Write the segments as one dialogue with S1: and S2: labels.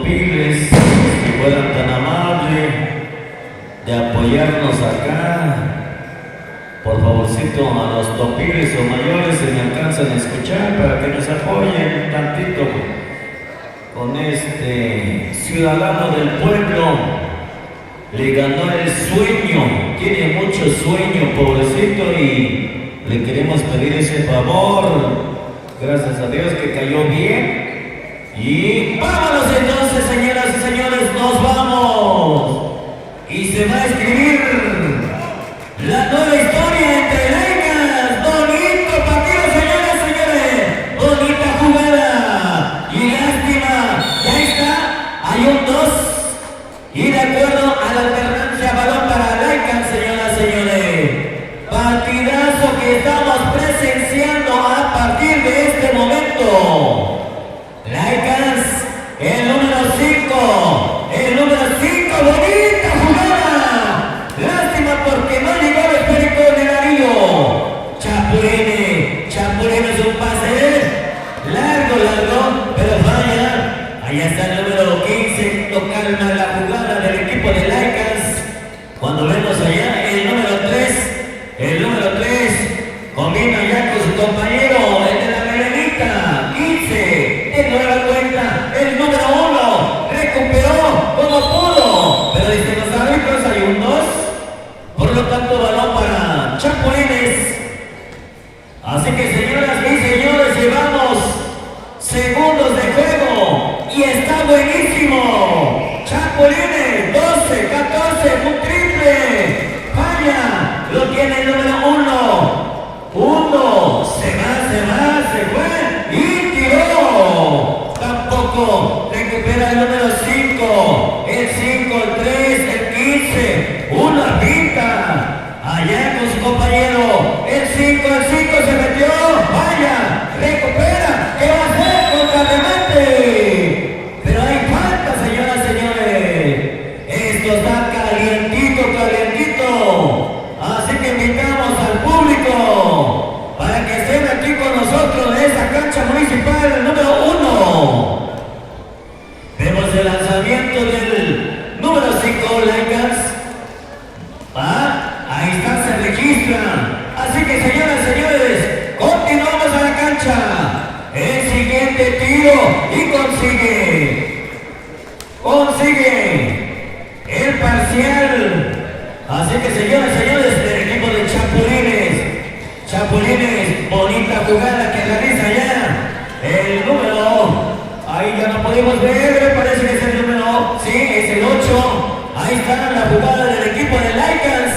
S1: Topiles, que fueran tan amables de apoyarnos acá. Por favorcito, a los Topiles o mayores se me alcanzan a escuchar para que nos apoyen un tantito con este ciudadano del pueblo. Le ganó el sueño, tiene mucho sueño, pobrecito, y le queremos pedir ese favor. Gracias a Dios que cayó bien. Y vámonos entonces, señoras y señores, nos vamos. Y se va a escribir la nueva historia entre Laicas. Bonito partido, señoras y señores. Bonita jugada. Y lástima, ya está, hay un 2. Y de acuerdo a la alternancia, balón para Laicas, señoras y señores. Partidazo que estamos presenciando a partir de este momento. Laicas, el número 5, bonita jugada. Lástima porque no llegó el esférico del anillo. Chapurine es un pase largo, pero falla. Allá está el número 15, calma la jugada del equipo de Laicas. Cuando vemos allá el número 3, combina ya con su compañero, el de la merenita, 15, de nueva cuenta, el número 1, recuperó como pudo, pero dicen los árbitros hay un 2, por lo tanto balón para Chapulines. Así que señoras y señores, llevamos segundos de juego y está buenísimo. Chapulines, 12, 14, un triple, falla, lo tiene el número 1. Se fue y tiró. Tampoco recupera el número 5, el 5, el 3, el 15. Una pinta. Allá con su compañero. El 5 se metió. Vaya, recupera. ¿Qué va a hacer contra remate? Pero hay falta, señoras y señores. Esto está calientito. Así que invitamos al público para que estén aquí con nosotros en esa cancha municipal número 1. Vemos el lanzamiento del número 5, Laicas. Ahí está, se registra. Así que señoras y señores, continuamos a la cancha. El siguiente tiro y consigue el parcial. Así que señoras y señores, del equipo de Chapulines, bonita jugada que realiza ya el número, ahí ya no podemos ver, parece que es el número, sí, es el 8, ahí está la jugada del equipo de Laicas,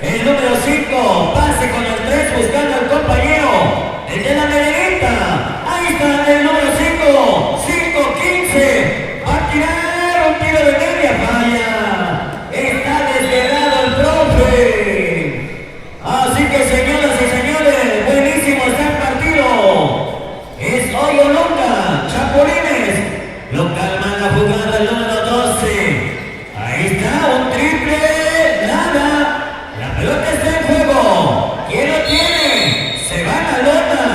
S1: el número 5, pase con el 3 buscando al compañero, el de la merenita, ahí está el número 5, 15, va a tirar un tiro de media, falla, está desvelado el profe. Así que señoras y señores, buenísimo está el partido. Es hoy o nunca. Chapulines lo calma la jugada el número 12. Ahí está, un triple. Nada. La pelota está en juego. ¿Quién lo tiene? Se va a la lona.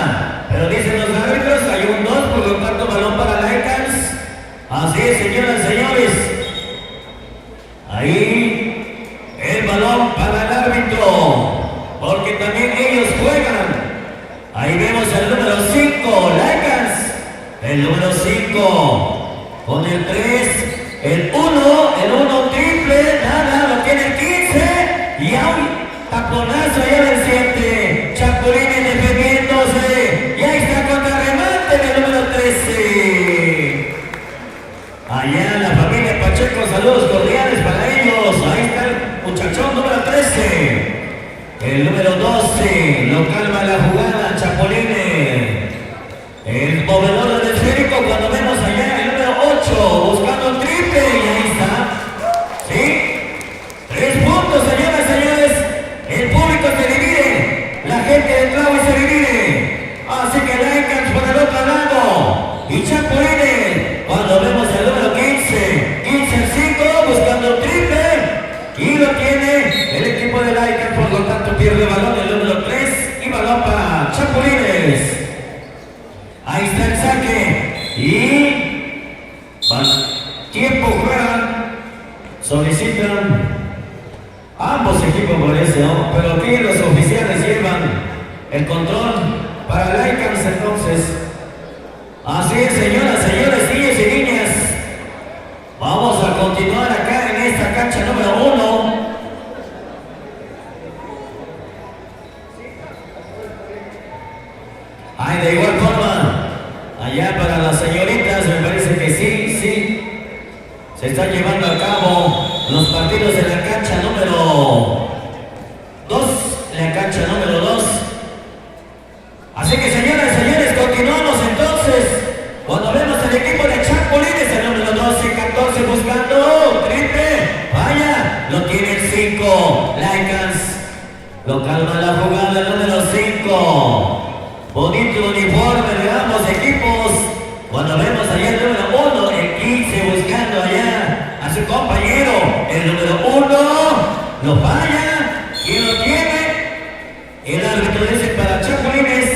S1: Pero dicen los árbitros, hay un 2, por lo tanto balón para Laicas. Así es, señoras y señores. Ahí el balón para el árbitro. Porque también ellos juegan. Ahí vemos el número 5, Laicas. El número 5 con el 3, el 1 triple, nada, lo tiene el 15 y hay taponazo allá del 7. Chapulines defendiéndose y ahí está contra remate el número 13. Allá la familia Pacheco, saludos cordiales para ellos. Ahí está el muchachón número 13. El número 12 lo calma la jugada, Chapulines. El movedor del esférico cuando vemos allá el número 8 buscando el triple y ahí está. ¿Sí? 3 puntos, señoras y señores. El público se divide. La gente del clavo se divide. Así que Laicas por el otro lado. Y Chapulines cuando vemos el número 15 el 5 buscando el triple. Y lo tiene el equipo de Laicas, por lo tanto pierde balón el número 3 y balón para Chapulines. Ahí está el saque y tiempo juegan, solicitan ambos equipos por eso, ¿no? Pero aquí los oficiales llevan el control para Lycans entonces. Así es, señoras, señores, niños y niñas. Vamos a continuar acá en esta cancha número 1. Ay, de igual forma, allá para las señoritas, me parece que sí. Se están llevando a cabo los partidos en la cancha número 2. La cancha número 2. Así que, señoras y señores, continuamos entonces. Cuando vemos el equipo de Chapulines, el número 12, 14 buscando triple. Vaya, lo tiene el 5. Lycans lo calma la jugada, el número 5. Bonito uniforme de ambos equipos. Cuando vemos allá el número 1, el 15 buscando allá a su compañero. El número 1 lo falla. ¿Quién lo tiene? El árbitro dice para Chapulines.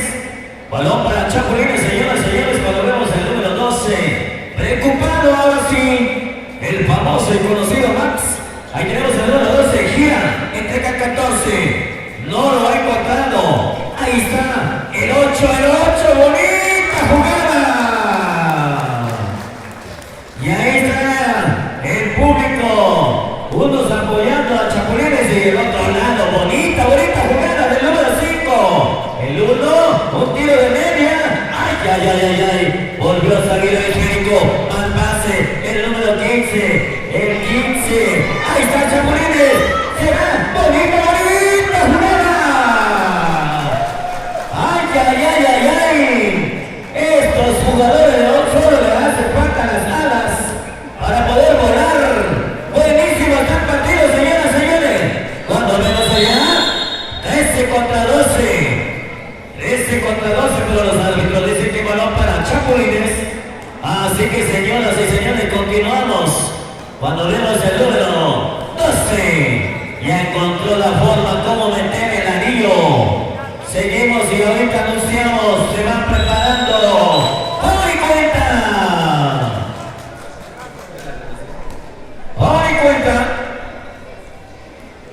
S1: Balón para Chapulines, señoras y señores, cuando vemos el número 12. Preocupado ahora sí. El famoso y conocido Max. Ahí tenemos el número 12. Gira. Entrega 14. No lo ha encontrado. Ahí está. El 8. Bonita jugada. Y ahí está el público. Unos apoyando a Chapulines y el otro lado. Bonita jugada del número 5. El 1, un tiro de media. Ay. Volvió a salir el Jerico. Mal pase. El número 15. El 15. Ahí está Chapulines. Se va. Bonita jugada. Ay. Estos jugadores de solo le hacen falta las alas para poder volar. Buenísimo está el partido, señoras y señores. Cuando vemos allá, 13 contra 12. 13 contra 12, pero los árbitros dicen que balón para Chapulines. Así que, señoras y señores, continuamos. Cuando vemos el número 12, ya encontró la forma como meter el anillo. Seguimos y ahorita anunciamos, se van preparando. ¡Hoy cuenta!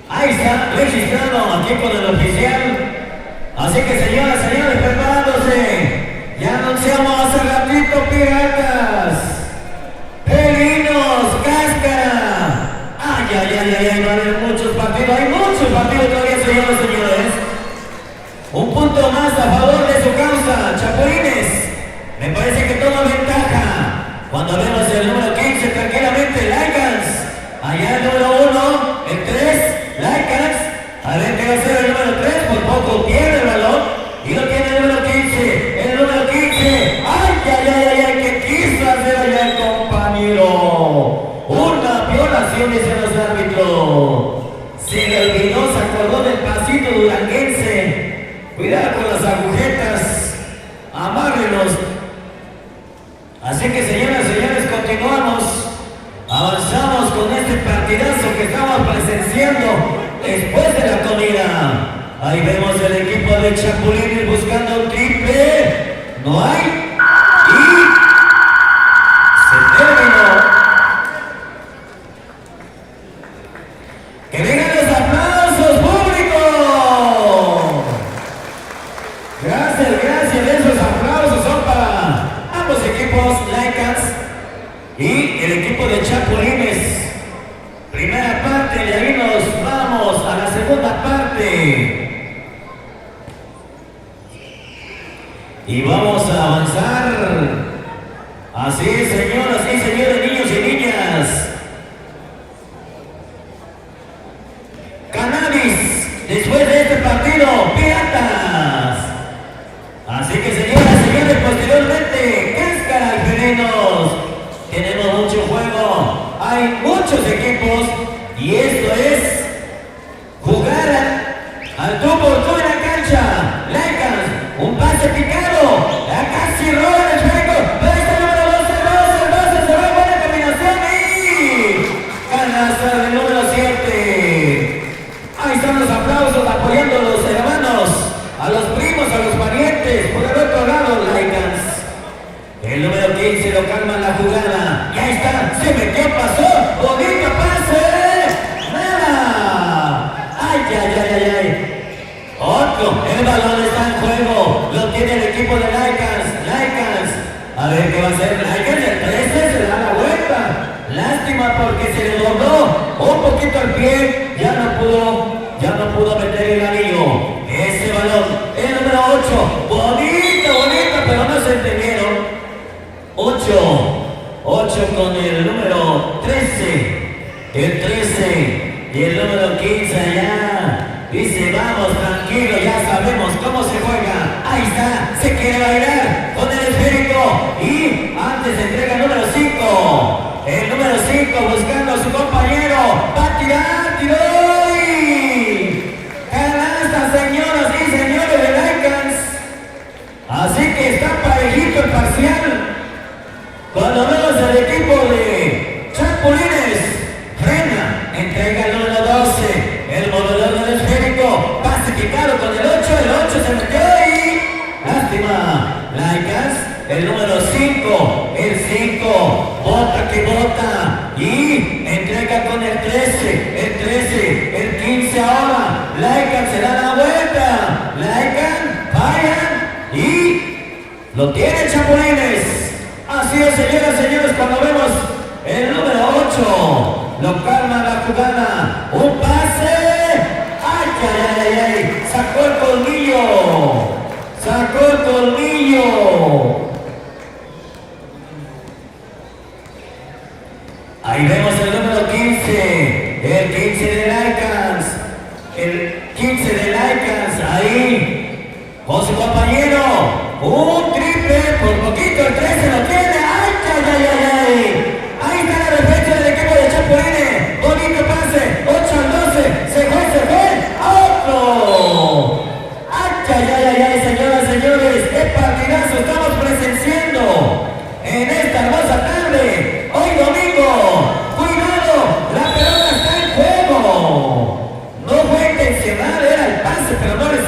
S1: Ahí está, registrado aquí con el oficial. Así que, señoras y señores, preparándose. Ya anunciamos hace ratito, Piratas, Felinos, Cáscara. Ay, no hay muchos partidos. Hay muchos partidos todavía, señoras y señores. Un punto más a favor de su causa, Chapulines. Me parece que toma ventaja. Cuando vemos el número 15, tranquilamente, Lycans. Allá el número 1, el 3, Lycans. A ver qué va a hacer el número 3, por poco pierde el balón. Y lo tiene el número 15. El número 15. Ay, ¿qué quiso hacer allá el compañero? Una violación, dicen los árbitros. Se le olvidó, se acordó del pasito duranguense. Cuidado con las agujetas, amárrelos. Así que, señoras y señores, continuamos. Avanzamos con este partidazo que estamos presenciando después de la comida. Ahí vemos el equipo de Chapulines buscando un triple. No hay. Y se terminó. ¡Que vengan los aplausos, público! Gracias, esos aplausos son para ambos equipos, Lycans y el equipo de Chapulines. Primera parte, y ahí nos vamos a la segunda parte. Y vamos a avanzar. Así es, señoras y señores, niños y niñas. Cannabis, después de este partido, Piratas. Así que, señoras y señores, posteriormente, Cáscara y Felinos. Tenemos mucho juego, hay muchos equipos y esto es jugar al tú por tú en la cancha. Lycans, un pase picado, casi roba el juego. Pero está el número 12, se va buena combinación y canasta del número 7. Ahí están los aplausos apoyando a los hermanos, a los primos, a los parientes, por el otro lado, Lycans. El número 15 lo calma la jugada. Y ahí está, se metió, pasó, bonito pase, nada. Ay, ay, ay, ay, ay. Otro, el balón está en juego, lo tiene el equipo de Lycans. A ver qué va a hacer Lycans, el 13 se da la vuelta. Lástima porque se le dobló un poquito el pie, ya no pudo meter el anillo. Ese balón, el número 8, bonito, pero no se entendieron. 8 con el número 13, el 13 y el número 15 allá. Dice, vamos, tranquilo, ya sabemos cómo se juega. Ahí está, se quiere bailar con el esférico. Y antes entrega el número 5. El número 5 buscando a su compañero. Va a tirar, tiró y... canasta, señoras y señores de Lycans. Así que está parejito el parcial. Cuando vemos al equipo de Chapulines, frena, entrega el número 12. El movedor del esférico, pase picado con el 8 se metió ahí. Lástima, Lycans, el número 5, el 5, bota que bota. Y entrega con el 13, el 15 ahora. Lycans se da la vuelta. Lycans, vayan y lo tiene Chapulines. Así es, señoras y señores, cuando vemos el número 8, lo calma la jugada. Un pase. Ay, sacó el colmillo. Ahí vemos el número 15, el 15 de Lycans, ahí, con su compañero, un triple, por poquito el 13 lo tiene. Ahí está la defensa del equipo de Chapulines, bonito pase, 8 al 12, se fue, otro. Señoras y señores, qué partidazo estamos presenciando en esta hermosa tarde, hoy domingo. Cuidado, la pelota está en juego. No fue intencional, era el pase, pero no le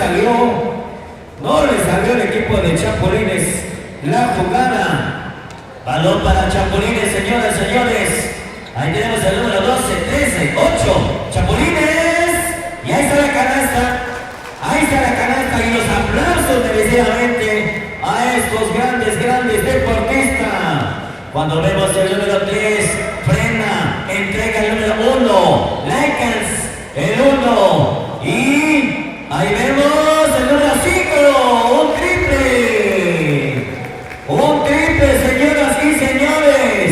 S1: salió el equipo de Chapulines la jugada. Balón para Chapulines, señoras y señores. Ahí tenemos el número 12, 13, 8, Chapulines. Y ahí está la canasta. Y los aplausos merecidamente a estos grandes deportistas. Cuando vemos el número 3, frena, entrega el número 1, Lycans, el 1. Y ahí vemos el número 5, un triple, señoras y señores.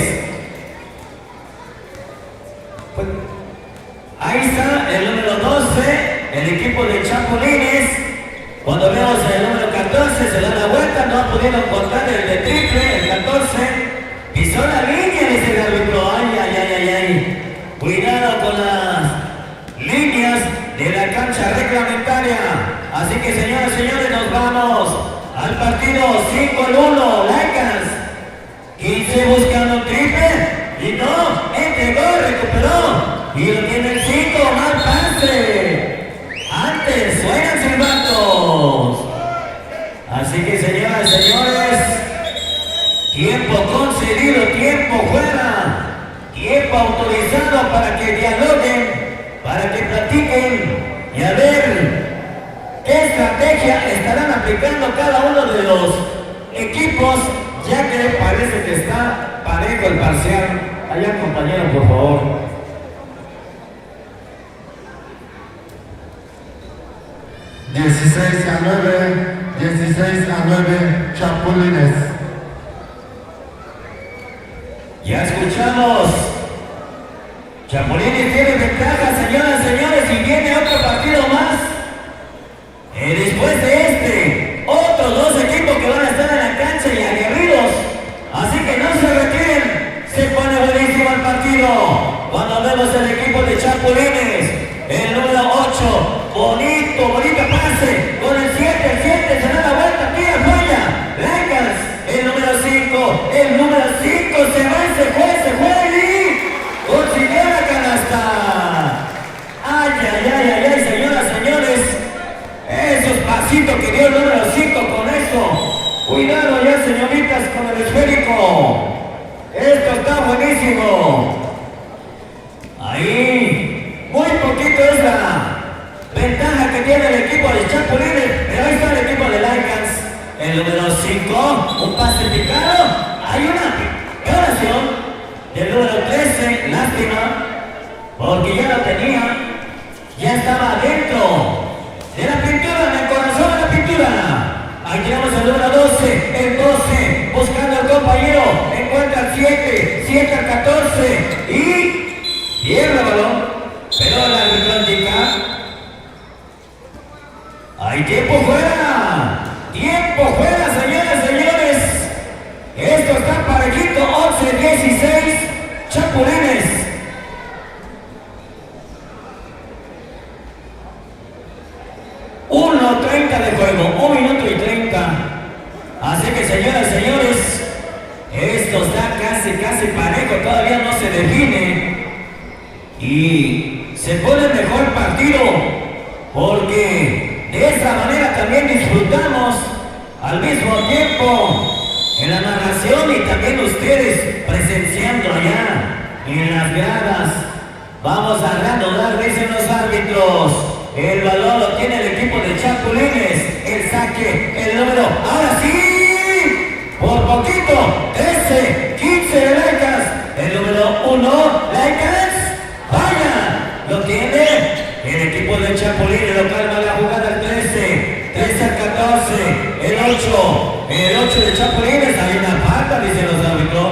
S1: Ahí está el número 12, el equipo de Chapulines. Cuando vemos el número 14, se da la vuelta, no ha podido encontrar el de triple, el 14. Pisó la línea, dice el árbitro. Ay. Cuidado con las líneas de la cancha reglamentaria. Así que, señoras y señores, nos vamos al partido 5 al 1, Lycans. 15 buscando un triple. Y no, entregó, recuperó. Y lo tiene el 5, mal pase. Antes suenan silbatos. Así que, señoras y señores, tiempo concedido, tiempo fuera, tiempo autorizado para que dialoguen, para que platiquen y a ver qué estrategia estarán aplicando cada uno de los equipos, ya que parece que está parejo el parcial. Allá, compañero, por favor.
S2: $16 a 9, Chapulines.
S1: Ya escuchamos. Chapulines tiene ventaja, señoras y señores, y viene otro partido más. Después de este, otros dos equipos que van a estar en la cancha y aguerridos. Así que no se retiren. Se pone buenísimo el partido. Cuando vemos el equipo de Chapulines, el número 8. Bonito pase, con el 7 se da la vuelta, tira, falla. Lycans, el número 5 se va y se fue y consiguió la canasta. Ay, señoras y señores, esos pasitos que dio el número 5 con eso. Cuidado ya, señoritas, con el esférico. Esto está buenísimo. 5, un pase picado. Hay una violación del número 13, lástima, porque ya lo tenía, ya estaba adentro de la pintura, en el corazón de la pintura. Ahí tenemos el número 12, el 12, buscando al compañero, encuentra al 7, 7 al 14 y pierde el balón, pero la árbitro indica. Hay tiempo fuera, señoras y señores. Esto está parejito, 11-16, Chapulines. 1:30 de juego, 1 minuto y 30. Así que señoras y señores, esto está casi parejo, todavía no se define. Y se pone mejor partido, porque de esa manera también disfrutamos al mismo tiempo en la narración y también ustedes presenciando allá en las gradas. Vamos a reanudar, dicen los árbitros. El balón lo tiene el equipo de Chapulines. El saque, el número, ahora sí, por poquito, 13, 15 de Laicas. El número 1, Laicas, vaya, lo tiene el equipo de Chapulines. Lo calma la jugada el 13, 13 al 14, el 8 de Chapulines. Hay una falta, dicen los árbitros.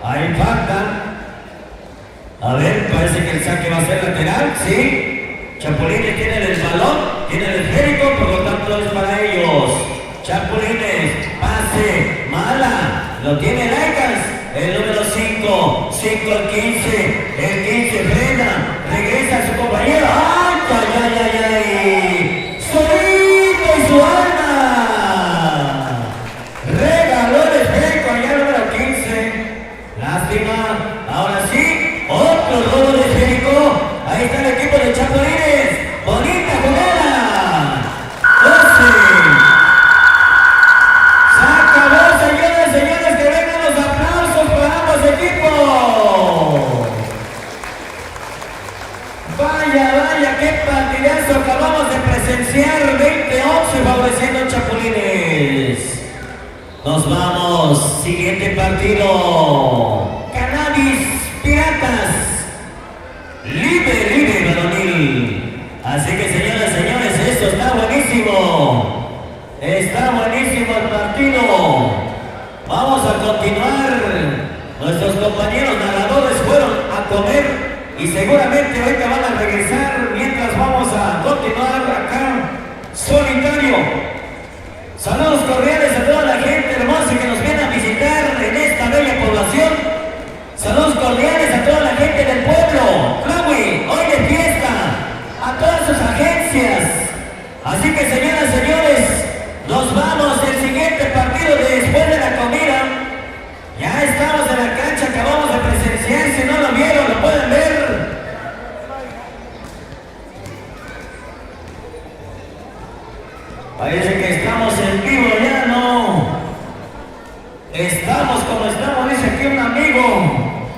S1: Hay falta. A ver, parece que el saque va a ser lateral, sí. Chapulines tienen el balón, tienen el esférico, por lo tanto es para ellos. Chapulines, pase, mala, lo tiene Laicas, el número 5, 5 al 15, el 15 frena, regresa a su compañero. ¡Ay, ay, ay, ay! ¡Solito y su alma! Regaló el esférico allá el número 15. Lástima, ahora sí, otro robo de esférico. Ahí está el equipo de Chapulines. Bonita jugada. 12. Se acabó, señores, señores, que vengan los aplausos para ambos equipos. Vaya, qué partidazo acabamos de presenciar. 20-11 favoreciendo a Chapulines. Nos vamos. Siguiente partido. Cannabis Piratas. Libre, varonil. Así que señoras y señores, esto está buenísimo. Está buenísimo el partido. Vamos a continuar. Nuestros compañeros narradores fueron a comer y seguramente ahorita van a regresar mientras vamos a continuar acá. Solitario. Saludos cordiales a toda la gente hermosa que nos viene a visitar en esta bella población. Saludos cordiales a toda la gente del pueblo. Chloe, hoy de fiesta. A todas sus agencias. Así que señoras y señores, nos vamos el siguiente partido después de la comida. Ya estamos en la cancha, acabamos de presenciar. Si no lo vieron, lo pueden ver. Parece que estamos en vivo ya, ¿no? Estamos como estamos, dice aquí un amigo.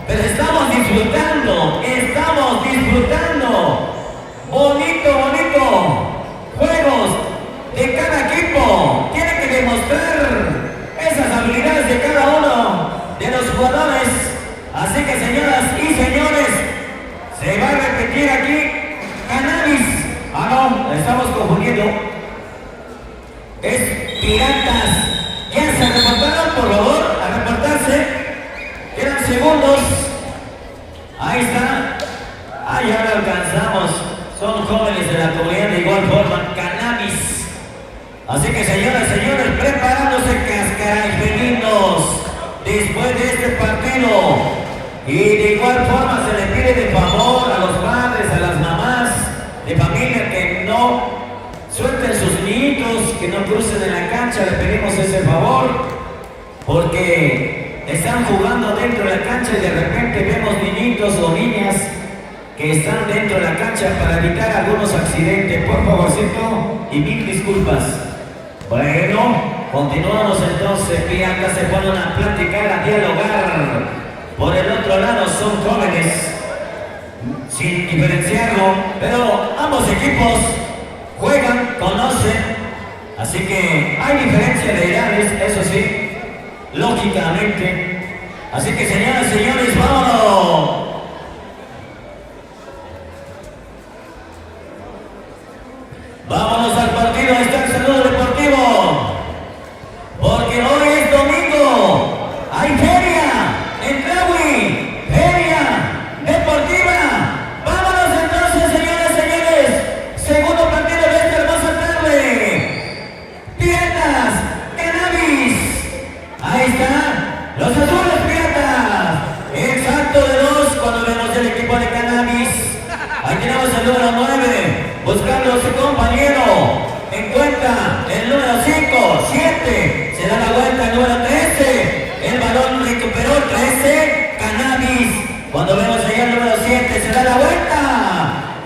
S1: Pero estamos disfrutando. Bonito. Juegos de cada equipo. Tiene que demostrar esas habilidades de cada uno de los jugadores. Así que señoras y señores, se va a repetir aquí Cannabis. No, estamos confundiendo. Es Piratas. Ya se reportaron, por favor, a reportarse. Quedan segundos. Ahí está. Ya lo alcanzamos. Son jóvenes de la comunidad de igual forma. Cannabis. Así que señoras y señores, preparándose cascarangelinos después de este partido. Y de igual forma se le pide de favor a los padres, a las mamás de familia que no suelten sus niñitos, que no crucen en la cancha. Le pedimos ese favor porque están jugando dentro de la cancha y de repente vemos niñitos o niñas que están dentro de la cancha para evitar algunos accidentes. Por favorcito y mil disculpas. Bueno, continuamos entonces. Piratas se ponen a platicar, a dialogar. Por el otro lado son jóvenes, sin diferenciarlo, pero ambos equipos juegan, conocen Así que hay diferencia de edades, eso sí, lógicamente. Así que señoras y señores, vámonos. Vámonos al partido, ahí está el saludo deportivo. Porque hoy es domingo. Hay feria en Tlahui, feria deportiva. Vámonos entonces, señoras y señores. Segundo partido de esta hermosa tarde. Piratas, Cannabis. Ahí está, los azules Piratas. Exacto de dos cuando vemos el equipo de Cannabis. Ahí tenemos el número 9. Buscando a su compañero, encuentra el número 5, 7, se da la vuelta el número 13, el balón recuperó 13, Cannabis, cuando vemos allá el número 7, se da la vuelta,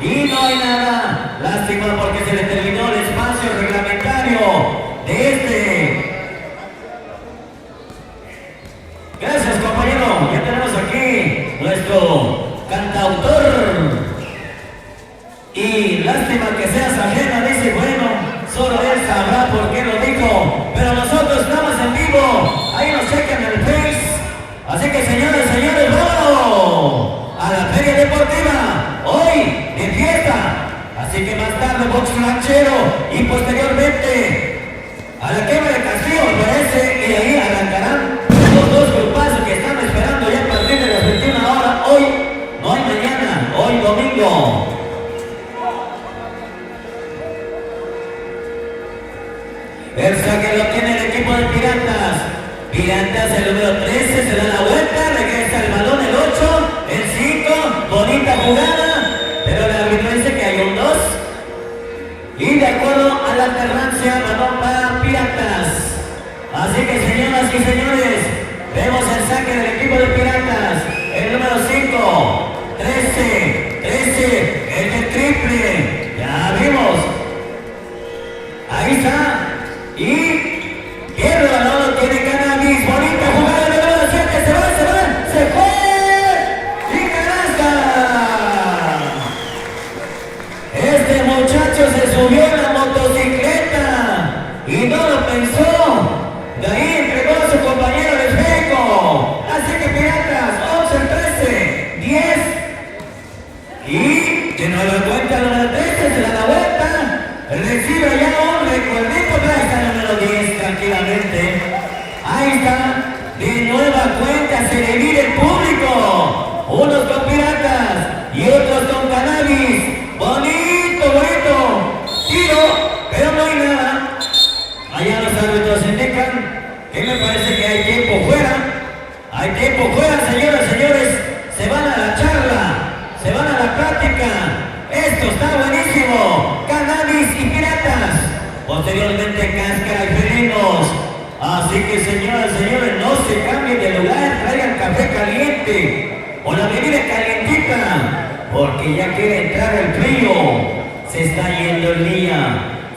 S1: y no hay nada, lástima porque se le terminó el espacio reglamentario de este. Gracias compañero, ya tenemos aquí nuestro cantautor. Y lástima que seas ajena, dice, bueno, solo él sabrá por qué lo dijo, pero nosotros estamos en vivo, ahí nos checan el Face, así que señores, señores, ¡vamos! A la feria deportiva, hoy de fiesta, así que más tarde box ranchero y posteriormente a la quema de Castillo, me parece, y ahí arrancarán los dos grupazos que están esperando ya a partir de las 21 horas, hoy, no hay mañana, hoy domingo. El saque lo tiene el equipo de Piratas. Piratas el número 13, se da la vuelta, regresa el balón el 8, el 5, bonita jugada, pero el árbitro dice que hay un 2. Y de acuerdo a la alternancia, balón para Piratas. Así que señoras y señores, vemos el saque del equipo de Piratas. El número 5, 13, el del triple. Ya vimos. Ahí está. Y pierde el balón, lo tiene Cannabis, bonita jugada, el número 7, se fue, y canasta. Este muchacho se subió en la motocicleta y no lo pensó, de ahí entregó a su compañero de espejo, así que Piratas, 11, 13, 10, y de nueva cuenta el número 13, se da la vuelta, recibe ya un recuerdito, ahí está el número 10 tranquilamente, ahí está, de nueva cuenta se divide el público, unos con Piratas y otros con Cannabis, bonito, tiro, pero no hay nada, allá los árbitros indican que me parece que hay tiempo fuera, señoras y señores, se van a la charla, se van a la práctica, esto está buenísimo, Cannabis y Piratas, posteriormente Cáscara y Felinos, así que señoras y señores, no se cambien de lugar, traigan café caliente o la bebida calientita, porque ya quiere entrar el frío, se está yendo el día,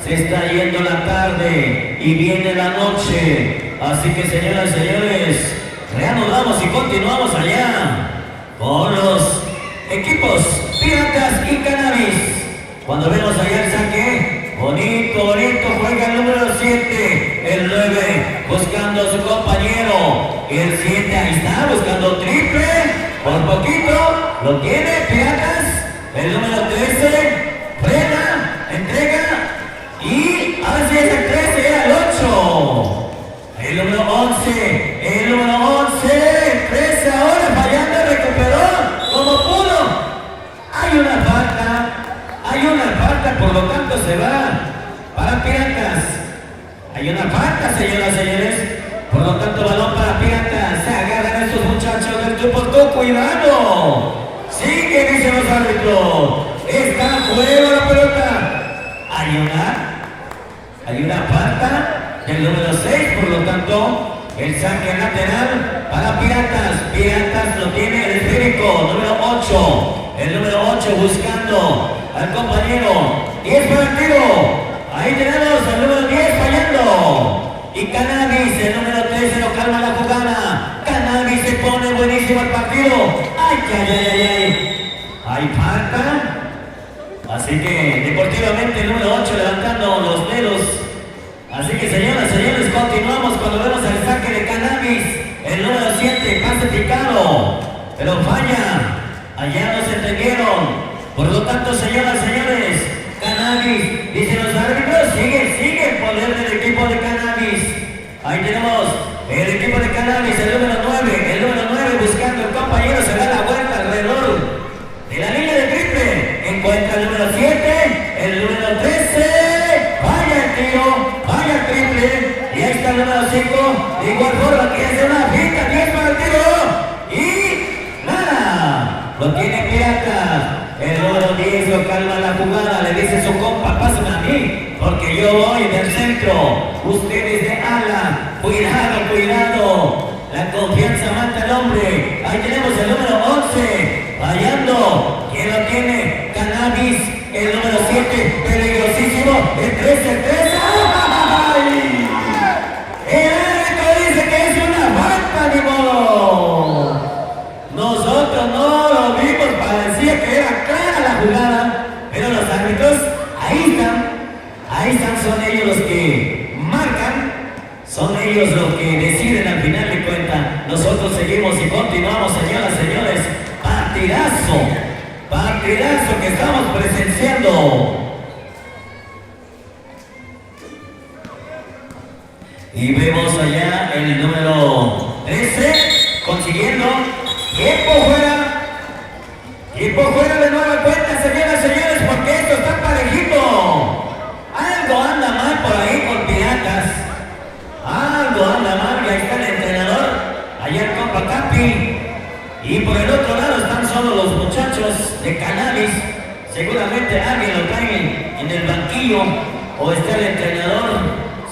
S1: se está yendo la tarde y viene la noche, así que señoras y señores, reanudamos y continuamos allá con los equipos Piratas y Cannabis. Cuando vemos allá el saque, bonito, juega el número 7, el 9, buscando a su compañero, el 7 ahí está, buscando triple, por poquito, lo tiene Piratas, el número 13, frena, entrega, y ahora sí es el 13, era el 8, el número 11, el 13 ahora fallando, recuperó, como pudo, hay una falta, por lo tanto se va para Piratas. Hay una falta, señoras y señores, por lo tanto balón para Piratas. Se agarran estos muchachos del grupo, cuidado. Sigue, dicen los árbitros. Está fuera la pelota. Hay una falta del número 6, por lo tanto, el saque lateral para Piratas. Piratas lo tiene el esférico, número 8. El número 8 buscando al compañero. 10 para el tiro. Ahí tenemos el número 10 fallando. Y Cannabis, el número 13, lo calma la jugada. Cannabis se pone buenísimo el partido. Ay. Hay falta. Así que deportivamente el número 8 levantando los dedos Así que señoras, señores, continuamos cuando vemos el saque de Cannabis. El número 7, pase picado. Pero falla. Allá no se entendieron. Por lo tanto, señoras, señores, Cannabis, dicen los árbitros, sigue el poder del equipo de Cannabis. Ahí tenemos el equipo de Cannabis, el número 9 buscando el compañero, se da la vuelta alrededor de la línea de triple. Encuentra el número 7, el número 13, vaya el tiro, vaya el triple, y ahí está el número 5, de igual forma que hace una finta, 10 para el tiro, y nada, lo tiene Piratas. El número 10 lo calma la jugada, le dice su compa, pásame a mí, porque yo voy del centro, ustedes de ala, cuidado, la confianza mata al hombre. Ahí tenemos el número 11, fallando, ¿quién lo tiene? Cannabis, el número 7, peligrosísimo, el 13, ¡ay! El árbitro dice que es una falta, ni modo. Nosotros no lo vimos, parecía que era clara la jugada, pero los árbitros ahí están, son ellos los que marcan, son ellos los que deciden al final de cuentas. Nosotros seguimos y continuamos, señoras, señores, partidazo que estamos presenciando. Y vemos allá el número 13 consiguiendo tiempo fuera de nueva cuenta, señoras, señores, porque esto está parejito. Algo anda mal por ahí con Piratas, algo anda mal, y ahí está el entrenador, allá el compa Capi, y por el otro lado están solo los muchachos de Cannabis. Seguramente alguien lo trae en el banquillo, o está el entrenador,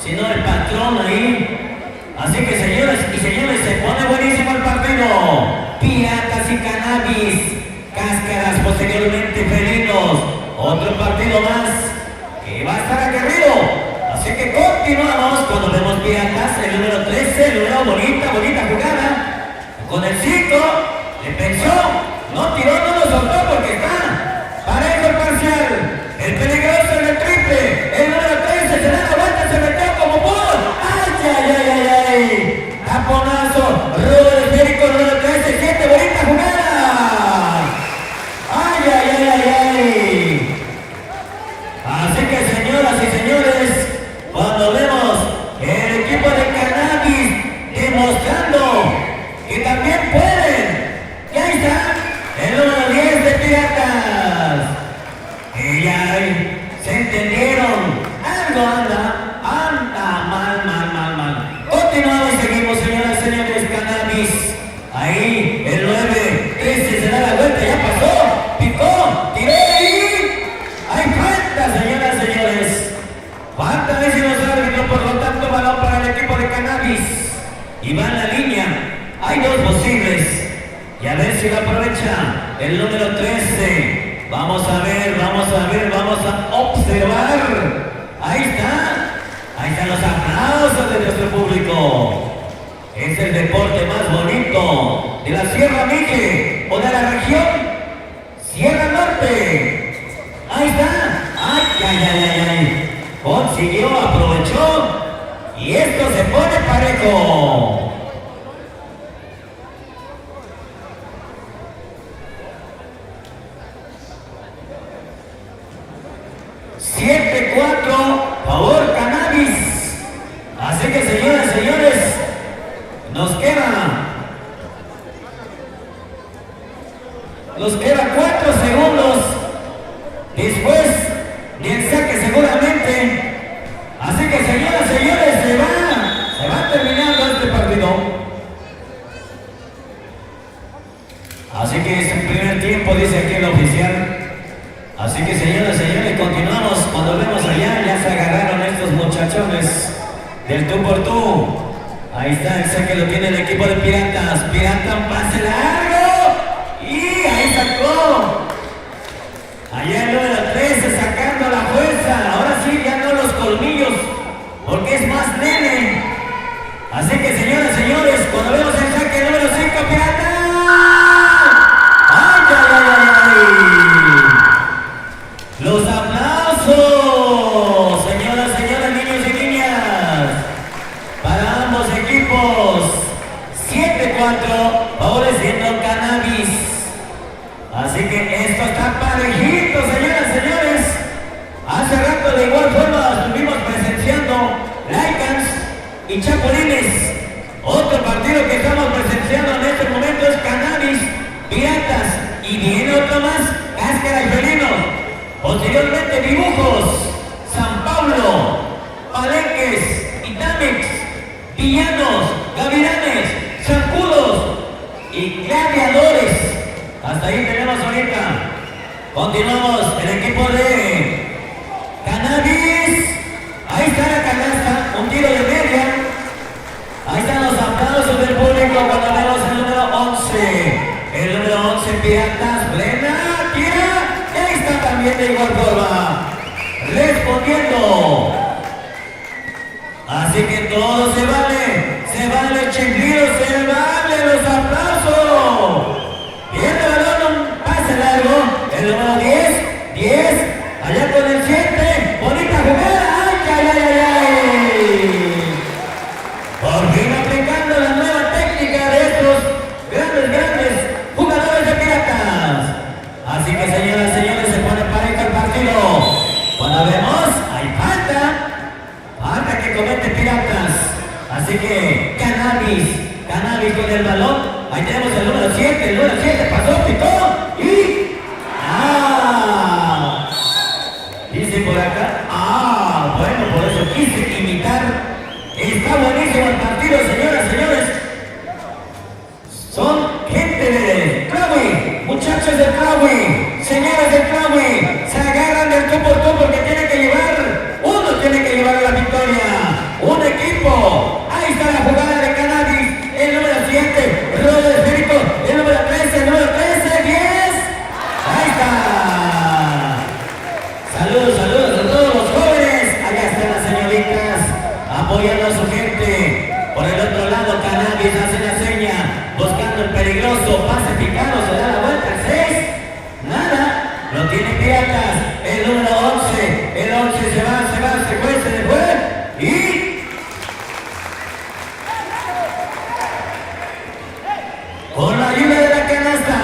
S1: si no el patrón ahí. Así que señoras y señores, se pone buenísimo el partido. Piratas y Cannabis, Cáscaras, posteriormente Felinos. Otro partido más que va a estar aguerrido. Así que continuamos cuando vemos Piratas, el número 13, el número bonita jugada. Con el 5, le pensó, no tiró, no lo soltó porque está parejo el parcial. El peligroso en el triple, el número 13 se da la vuelta, se metió como pudo. ¡Ay! Taponazo, rudo de esférico, número 13, 7, bonita jugada. ¡Ay! Así que señoras y señores, cuando vemos el equipo de Cannabis demostrando que también pueden, y ahí está el número 10 de Piratas. Y ahí se entendieron, algo anda mal. Continuamos, seguimos, señoras y señores, Cannabis. Ahí el 9, 13 se da la vuelta, ya pasó, picó, tiró y hay falta, señoras y señores. Falta de los árbitros, por lo tanto, balón para el equipo de Cannabis. Y va en la línea, hay dos posibles. Y a ver si lo aprovecha el número 13. Vamos a ver, vamos a observar. Ahí están los aplausos de nuestro público. Es el deporte más bonito de la Sierra Mije o de la región Sierra Norte. Ahí está. Ay. Consiguió, aprovechó y esto se pone parejo. 7-4, favor Cannabis. Así que señoras y señores, nos queda 4 segundos después del saque seguramente. Así que señoras y señores, se va terminando este partido. Así que es el primer tiempo, dice aquí el oficial. Así que señoras y señores, continuamos. Cuando vemos allá, ya se agarraron estos muchachones del tú por tú. Ahí está el saque, lo tiene el equipo de Piratas. Pirata, un pase largo. Y ahí sacó. Allá el número 13 sacando la fuerza. Ahora sí, ya no los colmillos, porque es más nene. Así que señoras y señores, cuando vemos el saque número 5, Pirata. Los aplausos, señoras, señores, niños y niñas. Esto está parejito, señoras y señores. Hace rato de igual forma estuvimos presenciando Lycans y Chapulines. Otro partido que estamos presenciando en este momento es Cannabis, Piratas, y viene otro más, Cáscara y Felino. Posteriormente Dibujos, San Pablo, Palenques, Itamix, Villanos, Gavilanes, Zancudos y Gladiadores. Hasta ahí tenemos ahorita. Continuamos, el equipo de Cannabis. Ahí está la canasta, un tiro de media. Ahí están los aplausos del público cuando vemos el número 11. El número 11, Piratas, Brena, tira. Y ahí está también de igual forma, respondiendo. Así que todo se vale el chiflido, se vale los aplausos. Viene el balón, un pase largo, el número 10, allá con el 7, bonita jugada, ay. Por fin aplicando la nueva técnica de estos grandes jugadores de Piratas. Así que señoras y señores, se pone pareja el partido. Cuando vemos, hay falta que comete Piratas. Así que Cannabis con el balón. Ahí tenemos el número 7, pasó, pitó y... dice por acá, bueno, por eso quise imitar. Está buenísimo el partido, señoras y señores. Son gente de Clawi, muchachos del Clawi, señoras del Clawi, se agarran del tú por tú porque uno tiene que llevar a la victoria. Un equipo. Ahí está la jugada de Cannabis, el número 7, Rodo de Esférico, el número 13, 10. Ahí está. Saludos a todos los jóvenes. Allá están las señoritas apoyando a su gente. Por el otro lado, Cannabis hace la seña, buscando el peligroso pase picado, se da la vuelta, 6. Nada, lo tiene Piratas, el número 11. El 11 se fue y... con la ayuda de la canasta,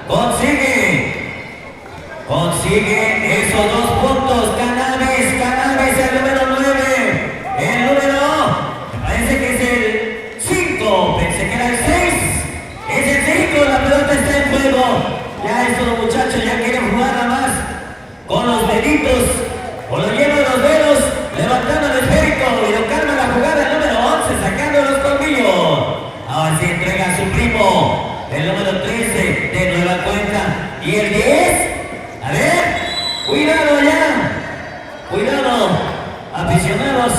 S1: consigue esos 2 puntos. Cannabis, el número 9. El número, me parece que es el 5, pensé que era el 6. Es el 5, la pelota está en juego. Ya estos muchachos ya quieren jugar nada más con los deditos, con los hielos de los dedos, levantando el esférico y lo calma la jugada el número 11, sacando los colmillos. Ahora sí entrega a su primo, el número 13, de nueva cuenta. Y el 10, a ver, cuidado allá, cuidado, aficionados,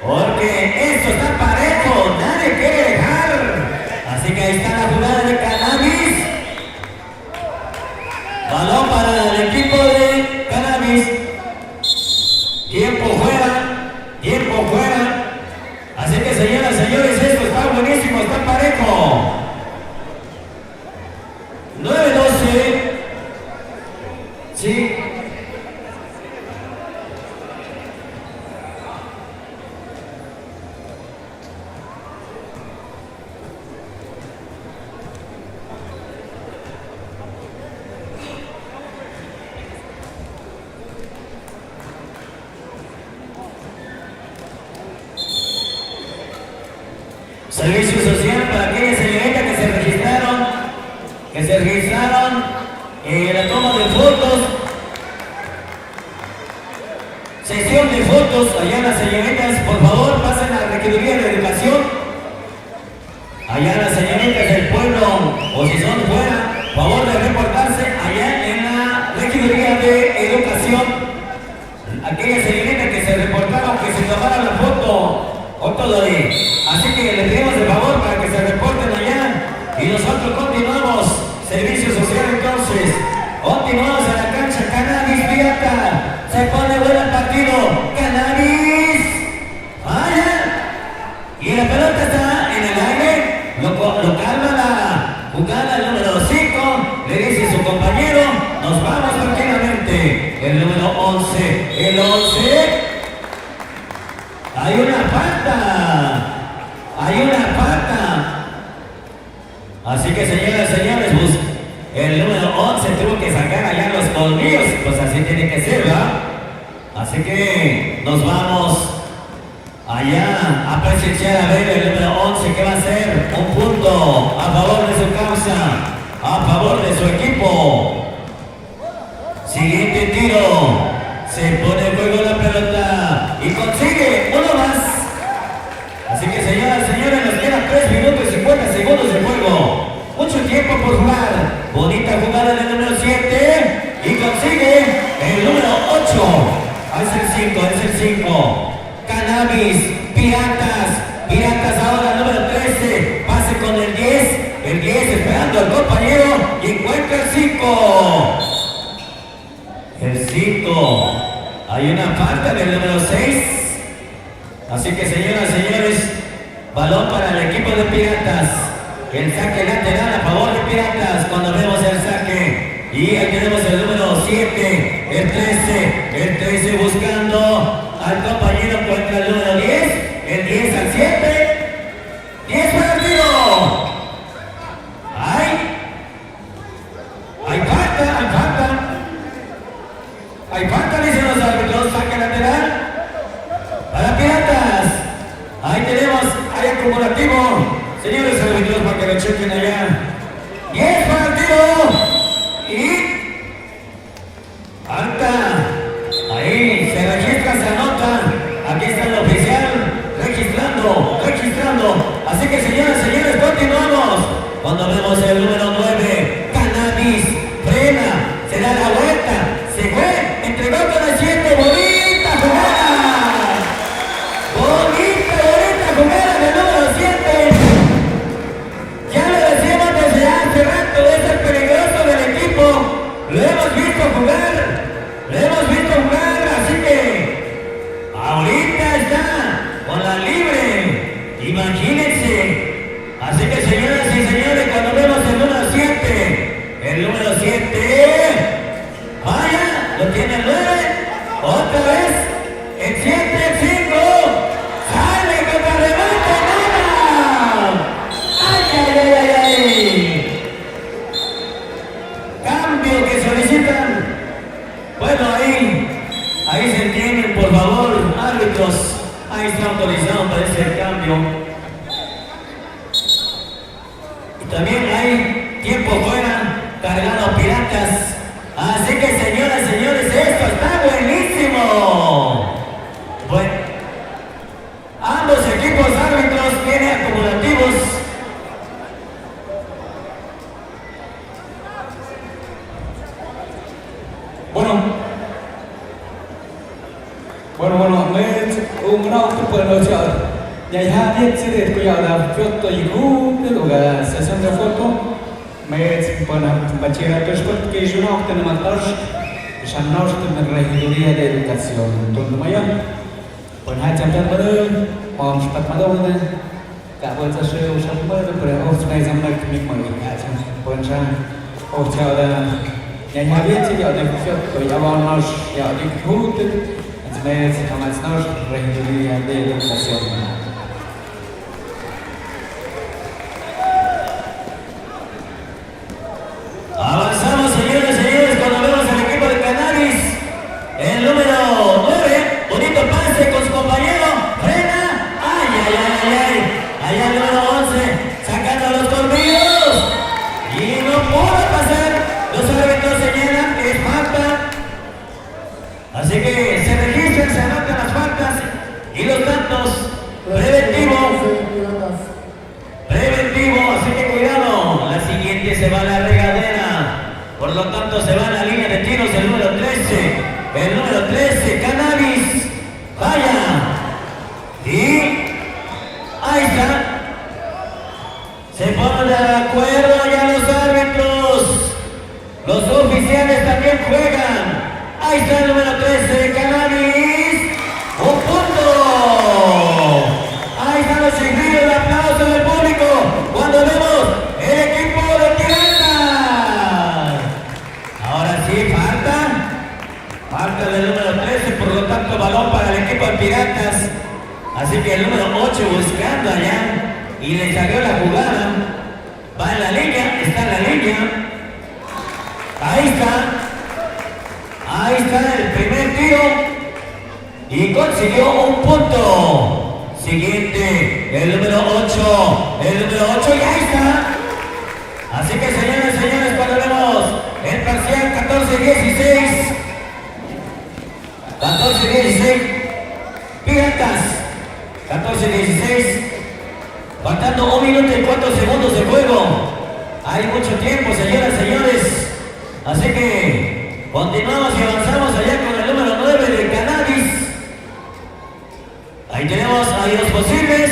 S1: porque esto está parejo, nadie quiere dejar. Así que ahí está la jugada de Cannabis. Balón para el equipo de Cannabis. Tiempo fuera. Así que señoras y señores, esto está buenísimo, está parejo. 9-12. Sí. Servicio social para aquellas señoritas que se registraron en la toma de fotos. Sesión de fotos, allá las señoritas, por favor, pasen a la Regiduría de Educación. Allá las señoritas del pueblo, o si son fuera, favor de reportarse allá en la Regiduría de Educación. Aquellas señoritas que se reportaron, que se tomaron la foto, así que les pedimos el favor para que se reporten allá y nosotros continuamos servicio social. Entonces continuamos a la cancha. Cannabis, Pirata, se pone bueno el partido. Cannabis, vaya, y la pelota está en el aire, lo calma la jugada el número 5, le dice su compañero, nos vamos tranquilamente. El número 11, el 11, hay una falta. Así que señoras y señores, pues, el número 11 tuvo que salir. pues así tiene que ser, ¿verdad? Así que nos vamos allá a presenciar a ver el número 11 que va a ser un punto a favor de su causa, a favor de su equipo. Siguiente tiro, se pone en juego la pelota y consigue uno más. Así que señoras y señores, nos quedan 3 minutos y 50 segundos de juego. Mucho tiempo por jugar. Bonita jugada del número 7 y consigue el número 8. Es el 5. Cannabis, Piratas ahora número 13. Pase con el 10. El 10 esperando al compañero y encuentra el 5. El 5. Hay una falta del número 6. Así que señoras y señores, balón para el equipo de Piratas. El saque lateral a favor de Piratas cuando vemos el saque. Y ahí tenemos el número 7, el 13 buscando al compañero contra el número 10. El 10 al 7. 10 para el tiro. Hay falta, dicen los árbitros, saque lateral para Piratas. Ahí tenemos, hay acumulativo. Señores árbitros, para que lo chequen allá. 10 para el tiro. Y alta. Ahí se registra, se anota. Aquí está el oficial registrando. Así que señoras y señores, continuamos. Cuando vemos el número 9, Cannabis, frena, se da la vuelta, se fue, entregó con el 7, bonita jugada del número 7. Ya lo decíamos desde hace rato, es el peligroso del equipo. Lo hemos visto jugar, así que ahorita está con la libre, imagínense. Así que señoras y señores, cuando vemos el número 7, vaya, lo tiene el 9, otra vez, el 7, el 5, sale contra remate, nada. ¡Ay! Cambio que solicitan. Bueno, ahí se entienden, por favor, árbitros. Ahí está autorizado para ese cambio. Y también hay tiempo fuera, cargado Piratas. Así que señoras y señores, esto está buenísimo. Bueno, ambos equipos árbitros tienen acumulativos.
S3: Bueno, med ungnauta på den åtgärd. Jag hade ett sätt att göra foto i grupp, och session de foto. Med bachillerato sport que yo no tengo más ya no estoy en la regiduría de educación. Don Mayan, pues hay champion baru, om sempat madone, tak boleh saya usah baru, pero oh sudah zaman kami malu, pues ya oh cara yang habis sih ada foto, ya warna ya ada foto. Med Amatsnors regiduría de educación.
S1: Avanzamos, señores y señores, cuando vemos al equipo de Cannabis. El número 9, bonito pase con su compañero, frena. Allá el número 11, sacando los colmillos. Y no pudo pasar. Los árbitros señalan que es falta. Así que se registran, se anotan las faltas y los tantos. Preventivo, así que cuidado. La siguiente se va a la regadera. Por lo tanto se va a la línea de tiros el número 13. Cannabis. Vaya. Y ahí está. Se ponen de acuerdo ya los árbitros. Los oficiales también juegan. Ahí está el número 13, Cannabis. ¡Un punto! Ahí están los chiflidos, el aplauso del público cuando vemos el equipo de Piratas. Ahora sí, falta del número 13, por lo tanto balón para el equipo de Piratas. Así que el número 8 buscando allá y le salió la jugada. Va en la línea, está en la línea. Ahí está. está el primer tiro y consiguió un punto. Siguiente, el número 8, y ahí está. Así que señores, cuando vemos el parcial 14-16, Piratas, 14-16, faltando 1 minuto y 4 segundos de juego. Hay mucho tiempo, señores. Así que continuamos y avanzamos allá con el número 9 de Cannabis. Ahí tenemos a los posibles.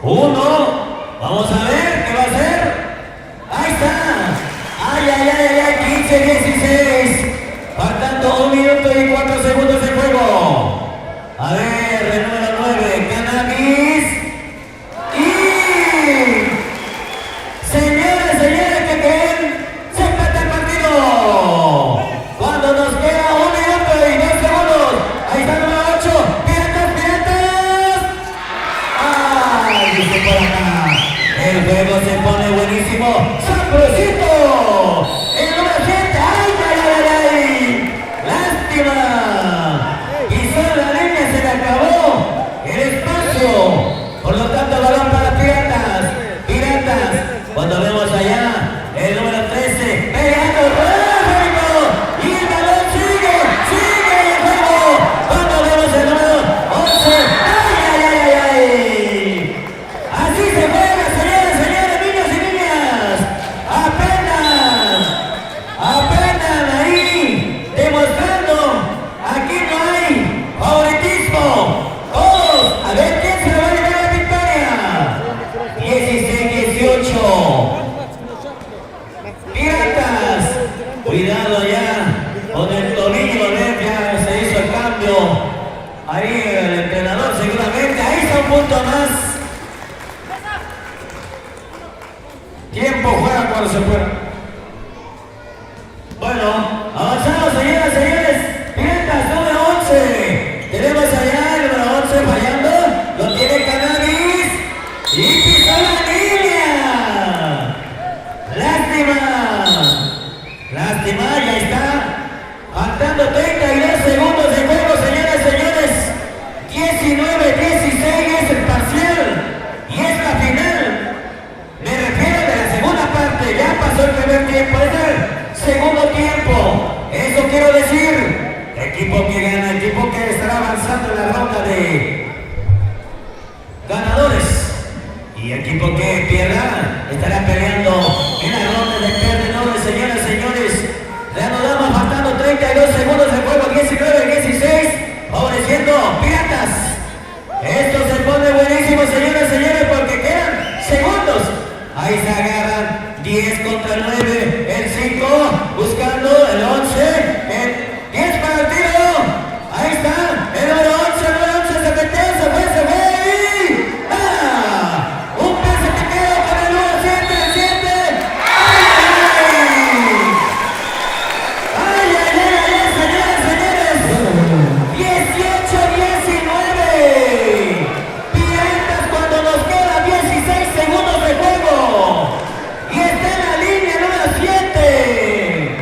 S1: 1. Vamos a ver qué va a hacer. Ahí está. 15-16. Faltando 1 minuto y 4 segundos de juego. A ver, el número 9, Cannabis. Y... señores, ¿qué creen? Se empata el partido. Cuando nos queda 1 minuto y 2 segundos. Ahí está el número 8. ¡Piratas! ¡Ay! Dice por acá. El juego se pone buenísimo. ¡Saprosito! El número 7. ¡Ay! ¡Lástima! Pisó la línea, se le acabó el espacio. Por lo tanto, balón para Piratas. Cuando vemos allá el número 13, pegando rápido. Y el balón sigue el juego. Cuando vemos el número 11. ¡Ay! Así se juega, señores, niños y niñas. Aprendan ahí, demostrando. Aquí no hay favoritismo. Todos, a ver quién se va a llevar la victoria. 16-18. Piratas, cuidado ya con el tobillo, ya se hizo el cambio. Ahí el entrenador seguramente, ahí está un punto más. Tiempo juega cuando se pueda. Bueno, avanzamos, señores. Piratas, número 11. Tenemos allá el número 11 fallando. Lo tiene Cannabis. Y pisó la línea. Lástima, ya está. Faltando 32 segundos de juego, señores. 19-16 es el parcial. Y es la final. Me refiero de la segunda parte. Ya pasó el primer tiempo. Es el segundo tiempo. Eso quiero decir. Equipo que gana, equipo que estará avanzando en la ronda de ganadores. Y equipo que pierda estará peleando en la ronda de perdedores, señores. Reanudamos faltando 32 segundos de juego, 19-16, favoreciendo Piratas. Esto se pone buenísimo, señores, porque quedan segundos. Ahí se agarran 10 contra 9, el 5, buscando el 11, el 10 para el tiro. Ahí está, el número 11, se metió, se fue. Un pase que queda con el número 7. Señores. 18-19. Piratas cuando nos quedan 16 segundos de juego. Y está en la línea número 7.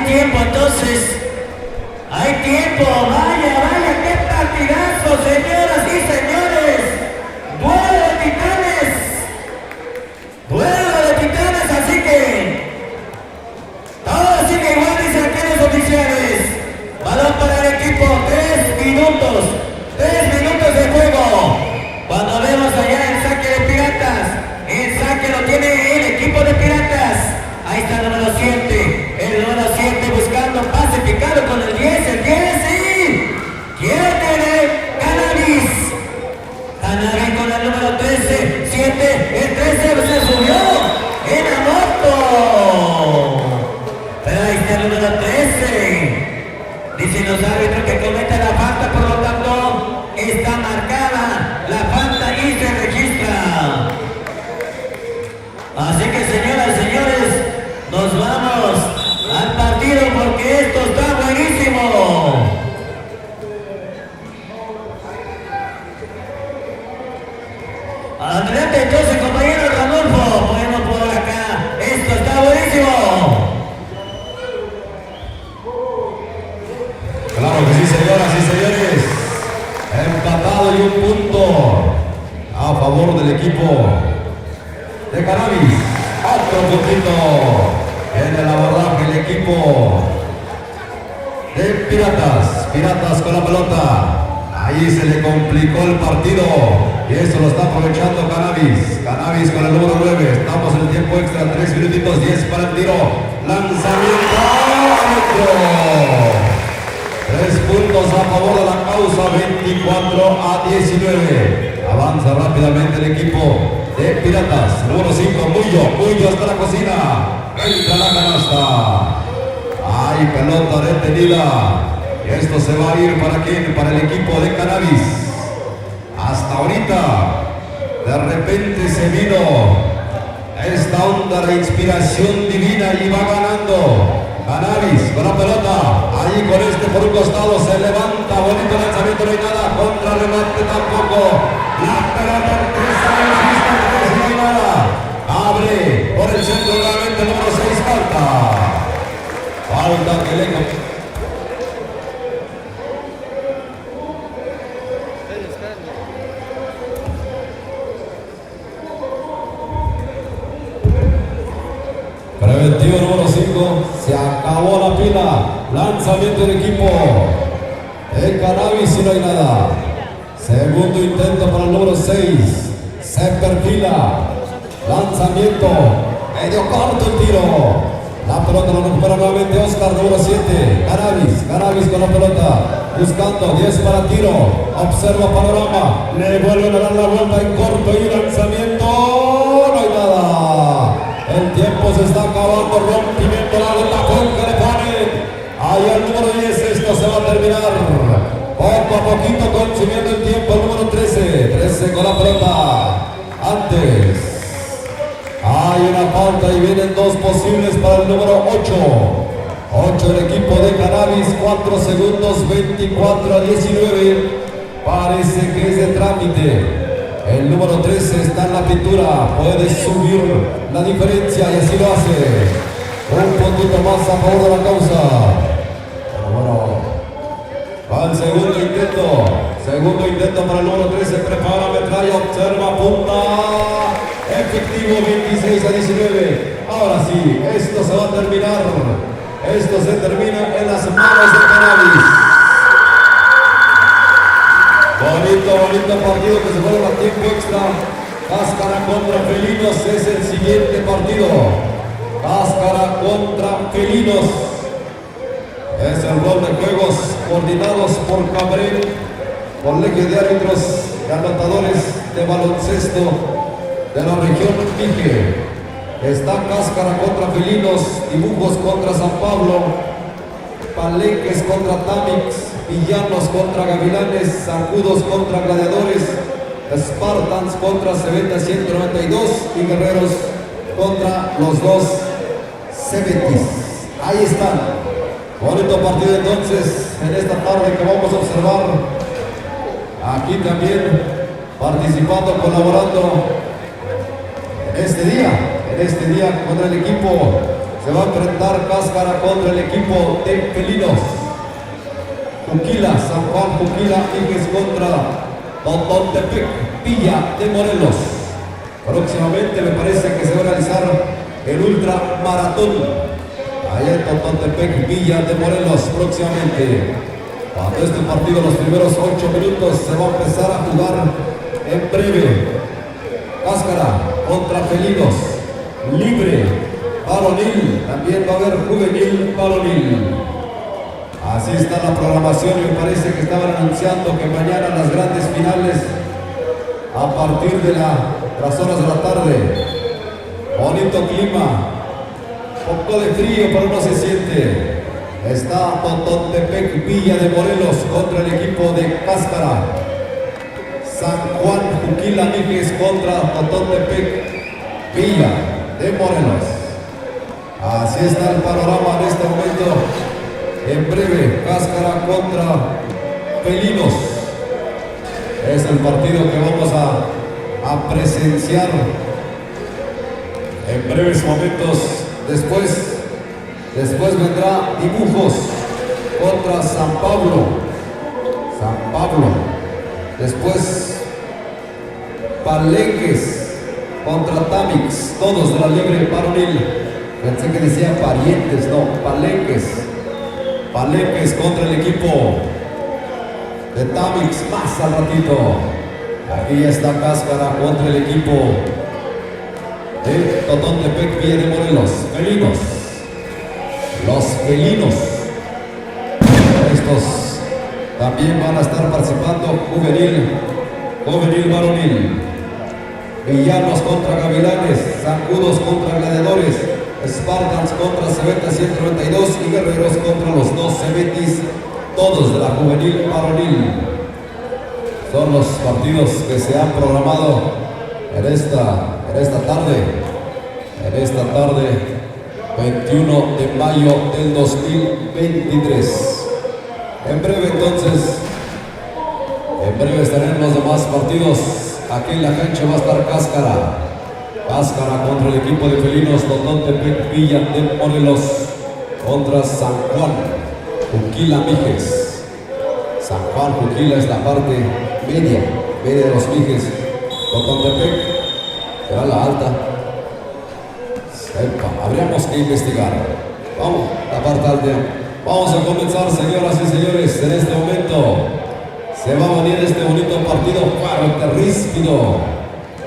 S1: tiempo entonces. Hay tiempo. Vaya, vaya, qué partidazo, señoras y señores. Duelo de titanes. Duelo de titanes, así que todo sigue igual, dicen aquí los oficiales. Balón para el equipo, 3 minutos. 3 minutos de juego. Cuando vemos allá el saque de Piratas, el saque lo tiene el equipo de Piratas. Ahí está el número 7. El número 7 buscando pase picado con el 10. El 10 y quiere tener Cannabis. Cannabis con el número 13. 7. El 13 se subió en la moto. Pero ahí está el número 13. Dicen los árbitros que comete la falta, por lo tanto está marcada la falta y se registra. Así que señoras y señores, nos vamos al partido porque esto está buenísimo. Adelante entonces, compañero Ranulfo. Bueno, por acá, esto está buenísimo.
S4: Claro que sí, señoras y señores. Empatado y un punto a favor del equipo de Cannabis. Otro puntito en el abordaje el equipo de Piratas. Piratas con la pelota. Ahí se le complicó el partido y eso lo está aprovechando Cannabis. Cannabis con el número 9. Estamos en el tiempo extra, 3 minutitos 10 para el tiro. Lanzamiento. ¡Adentro! 3 puntos a favor de la causa, 24-19. Avanza rápidamente el equipo de Piratas. Número 5, Muyo hasta la cocina. Entra la canasta. Hay pelota detenida. Y esto se va a ir para quién? Para el equipo de Cannabis. Hasta ahorita, de repente se vino esta onda de inspiración divina y va ganando. Cannabis con la pelota, ahí con este por un costado se levanta, bonito lanzamiento, no hay nada, contra remate tampoco, la pelota en 3 años, vista 3 y no hay nada, abre por el centro nuevamente, número 6, falta que le... Preventivo número 5, se acabó la pila, lanzamiento del equipo de Cannabis y no hay nada. Segundo intento para el número 6, se perfila, lanzamiento, medio corto el tiro. La pelota lo recupera nuevamente Oscar, número 7, Cannabis con la pelota, buscando 10 para tiro, observa panorama, le vuelven a dar la vuelta en corto y lanzamiento, no hay nada. El tiempo se está acabando, rompimiento, la tapón que le ponen. Ahí el número 10, esto se va a terminar. Poco a poquito consumiendo el tiempo, el número 13 con la pelota. Antes, hay una falta y vienen 2 posibles para el número 8 el equipo de Cannabis, 4 segundos, 24-19. Parece que es de trámite. El número 13 está en la pintura, puede subir la diferencia y así lo hace. Un puntito más a favor de la causa. Bueno, va el segundo intento para el número 13, prepara metralla, observa, punta, efectivo 26-19. Ahora sí, esto se va a terminar, esto se termina en las manos de Cannabis. Bonito partido que se juega a tiempo extra. Cáscara contra Felinos es el siguiente partido. Cáscara contra Felinos. Es el rol de juegos coordinados por Cabrera, Colegio de Árbitros y Anotadores de Baloncesto de la región Mije. Está Cáscara contra Felinos, Dibujos contra San Pablo, Palenques contra Tamix, Villanos contra Gavilanes, Zancudos contra Gladiadores, Spartans contra Cebeta 192 y Guerreros contra los 2 Cebetis. Ahí están. Bonito partido entonces en esta tarde que vamos a observar. Aquí también participando, colaborando en este día contra el equipo Se va a enfrentar Cáscara contra el equipo de Felinos. Juquila, San Juan Juquila, Iges contra Totontepec, Villa de Morelos. Próximamente me parece que se va a realizar el Ultra Maratón. Allá en Totontepec, Villa de Morelos, próximamente. Cuando este partido, los primeros 8 minutos, se va a empezar a jugar en breve. Cáscara contra Felinos, libre, varonil, también va a haber juvenil, varonil. Así está la programación y me parece que estaban anunciando que mañana las grandes finales a partir de las horas de la tarde. Bonito clima, poco de frío pero no se siente. Está Totontepec, Villa de Morelos contra el equipo de Cáscara. San Juan Juquila Níquez contra Totontepec, Villa de Morelos. Así está el panorama en este momento. En breve, Cáscara contra Felinos. Es el partido que vamos a presenciar en breves momentos. Después vendrá Dibujos contra San Pablo. Después Palenques contra Tamix, todos de la libre varonil. Pensé que decía parientes, no, Palenques. Palenques contra el equipo de Tamix, más al ratito. Aquí ya está Cáscara contra el equipo de Totontepec, Villa de Morelos. Felinos. Los felinos. Estos también van a estar participando juvenil varonil. Villanos contra Gavilanes, Zancudos contra Gladiadores, Spartans contra Cebeta 192 y Guerreros contra los 2 Cebetis, todos de la juvenil varonil. Son los partidos que se han programado en esta tarde, 21 de mayo del 2023. En breve estarán los demás partidos. Aquí en la cancha va a estar Cáscara contra el equipo de Felinos, Totontepec, Villa de Morelos contra San Juan Juquila Mijes. San Juan Juquila es la parte media de los Mijes. Totontepec será la alta. Habríamos que investigar. Vamos, la parte alta. Vamos a comenzar, señoras y señores. En este momento se va a venir este bonito partido fuerte, ríspido,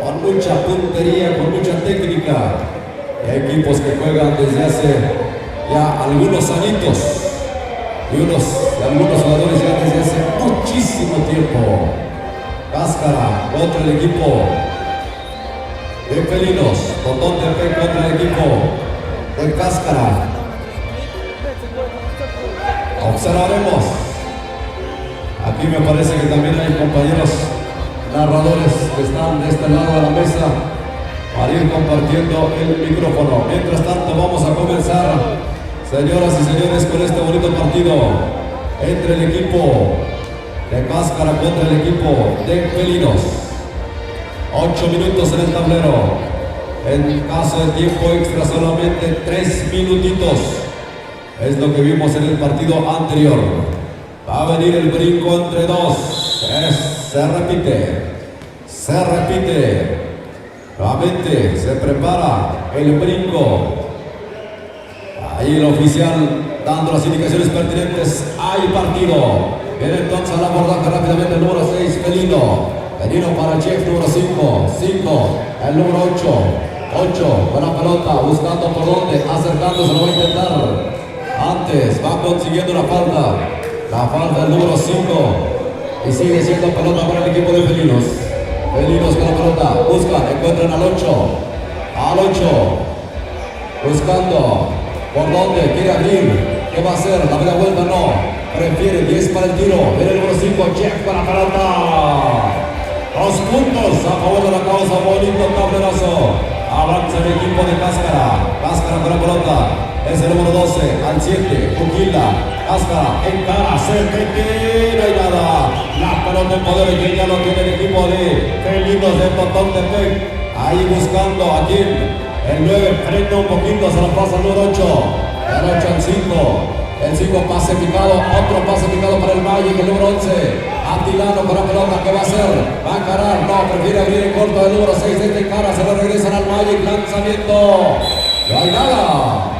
S4: con mucha puntería, con mucha técnica. Y hay equipos que juegan desde hace ya algunos añitos y algunos jugadores ya desde hace muchísimo tiempo. Cáscara contra el equipo de Felinos, Totontepec contra el equipo de Cáscara. Observaremos. Aquí me parece que también hay compañeros narradores que están de este lado de la mesa para ir compartiendo el micrófono. Mientras tanto vamos a comenzar, señoras y señores, con este bonito partido entre el equipo de Cáscara contra el equipo de Felinos. 8 minutos en el tablero. En caso de tiempo extra solamente 3 minutitos. Es lo que vimos en el partido anterior. Va a venir el brinco entre dos. Se repite. Nuevamente se prepara el brinco. Ahí el oficial dando las indicaciones pertinentes. Hay partido. Viene entonces al abordaje rápidamente el número 6, Felino para el chef número 5, el número 8, con la pelota, buscando por dónde, acercándose, lo va a intentar. Antes va consiguiendo la falta del número 5 y sigue siendo pelota para el equipo de Felinos. Felinos con la pelota, buscan, encuentran al 8, buscando por dónde quiere abrir. ¿Qué va a hacer? La media vuelta no, prefiere 10 para el tiro. Viene el número 5, Jeff con la pelota. 2 puntos a favor de la causa, bonito tablerazo. Avanza el equipo de Cáscara con la pelota. Es el número 12, al 7, Juquila. Cáscara encara, se mete, no hay nada. La pelota en poder que ya lo tiene el equipo de Felinos de Totontepec. Ahí buscando a quién. El 9 frena un poquito, se lo pasa al número 8. El 8 al 5. El 5 pase picado, otro pase picado para el Magic, el número 11. Atilano con la pelota, ¿qué va a hacer? Va a encarar, no, prefiere abrir en corto el número 6. Este encara, se lo regresan al Magic, lanzamiento. No hay nada.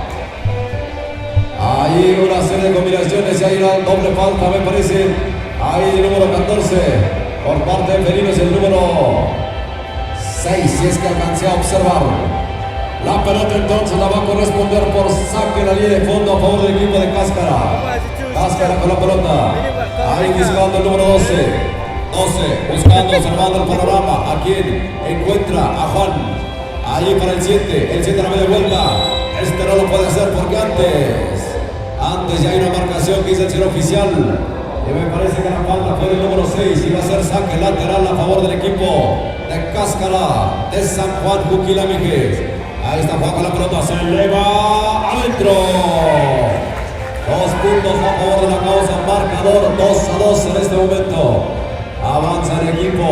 S4: Ahí una serie de combinaciones y hay una doble falta, me parece. Ahí el número 14 por parte de Felinos, el número 6, si es que alcancé a observar. La pelota entonces la va a corresponder por saque la línea de fondo a favor del equipo de Cáscara. Cáscara con la pelota. Ahí buscando el número 12. 12 buscando, observando el panorama. A quien encuentra a Juan. Ahí para el 7. El 7 a la media vuelta. Este no lo puede hacer porque antes ya hay una marcación que dice el señor oficial. Y me parece que la falta fue del número 6 y va a ser saque lateral a favor del equipo de Cáscara de San Juan Juquilamíquez. Ahí está Juan con la pelota, se eleva adentro. 2 puntos a favor de la causa, marcador 2-2 en este momento. Avanza el equipo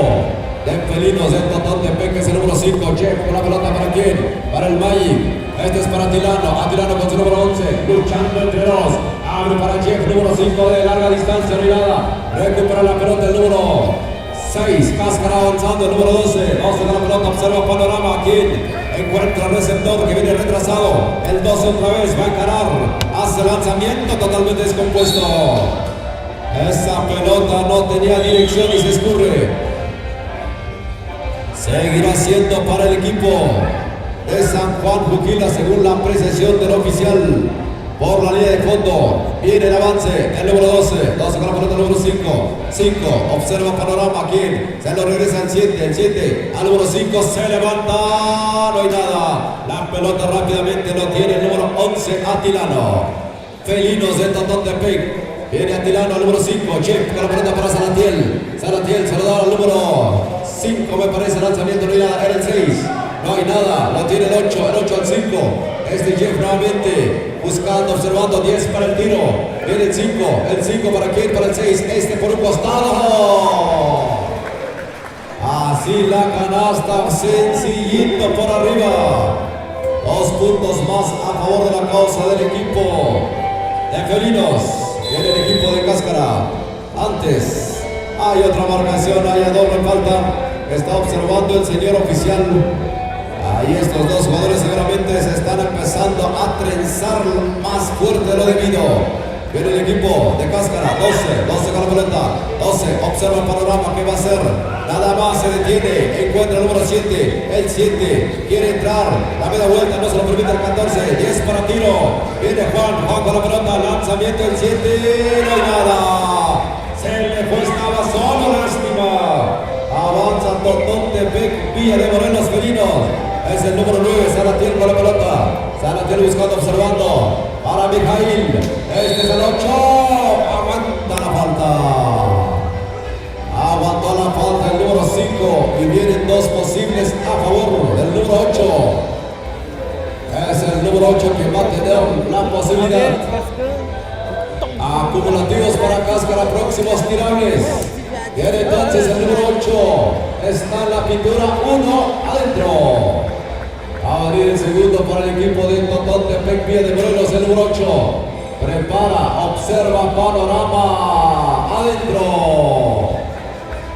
S4: de Felinos de Tototepec, que es el número 5. Jeff con la pelota para quién? Para el Magic. Este es para Atilano. Atilano con su número 11. Luchando entre dos. Abre para Jeff, número 5 de larga distancia, no hay nada. Recupera la pelota el número 6. Cáscara avanzando el número 12. 12 de la pelota, observa panorama aquí. Encuentra el receptor que viene retrasado. El 12 otra vez va a encarar. Hace lanzamiento totalmente descompuesto. Esa pelota no tenía dirección y se escurre. Seguirá siendo para el equipo de San Juan Juquila según la apreciación del oficial. Por la línea de fondo, viene el avance, el número 12, 12 con la pelota, el número 5, 5, observa panorama, ¿quién? Se lo regresa el 7, al número 5, se levanta, no hay nada, la pelota rápidamente lo tiene el número 11, Atilano. Felinos de Tototepec, viene Atilano al número 5, Chip con la pelota para Salatiel, se lo da al número 5, me parece, lanzamiento, no hay nada, era el 6. No hay nada, lo tiene el 8 al 5. Este Jeff nuevamente buscando, observando 10 para el tiro. Viene el 5 para quién, para el 6. Este por un costado. Así la canasta, sencillito por arriba. 2 puntos más a favor de la causa del equipo de Felinos. Viene el equipo de Cáscara. Antes hay otra marcación, hay a doble falta. Está observando el señor oficial. Ahí estos dos jugadores seguramente se están empezando a trenzar más fuerte de lo debido. Viene el equipo de Cáscara, 12 con la pelota, 12, observa el panorama, ¿qué va a hacer? Nada más se detiene, encuentra el número 7, el 7 quiere entrar, la media vuelta, no se lo permite el 14, 10 para tiro, viene Juan con la pelota, lanzamiento el 7, no hay nada, se le fue, estaba solo, lástima. Avanza Tototepec, Villa de Morelos, Felinos. Es el número 9, Salatiel con la pelota. Salatiel buscando, observando. Para Mijail. Este es el 8. Aguanta la falta. Aguantó la falta el número 5. Y vienen 2 posibles a favor del número 8. Es el número 8 que va a tener la posibilidad. Acumulativos para Cáscara, próximos tirables. Viene entonces el número 8. Está en la pintura 1 adentro. Va a venir el segundo para el equipo de Tototepec, Villa de Morelos, el número 8. Prepara, observa panorama adentro.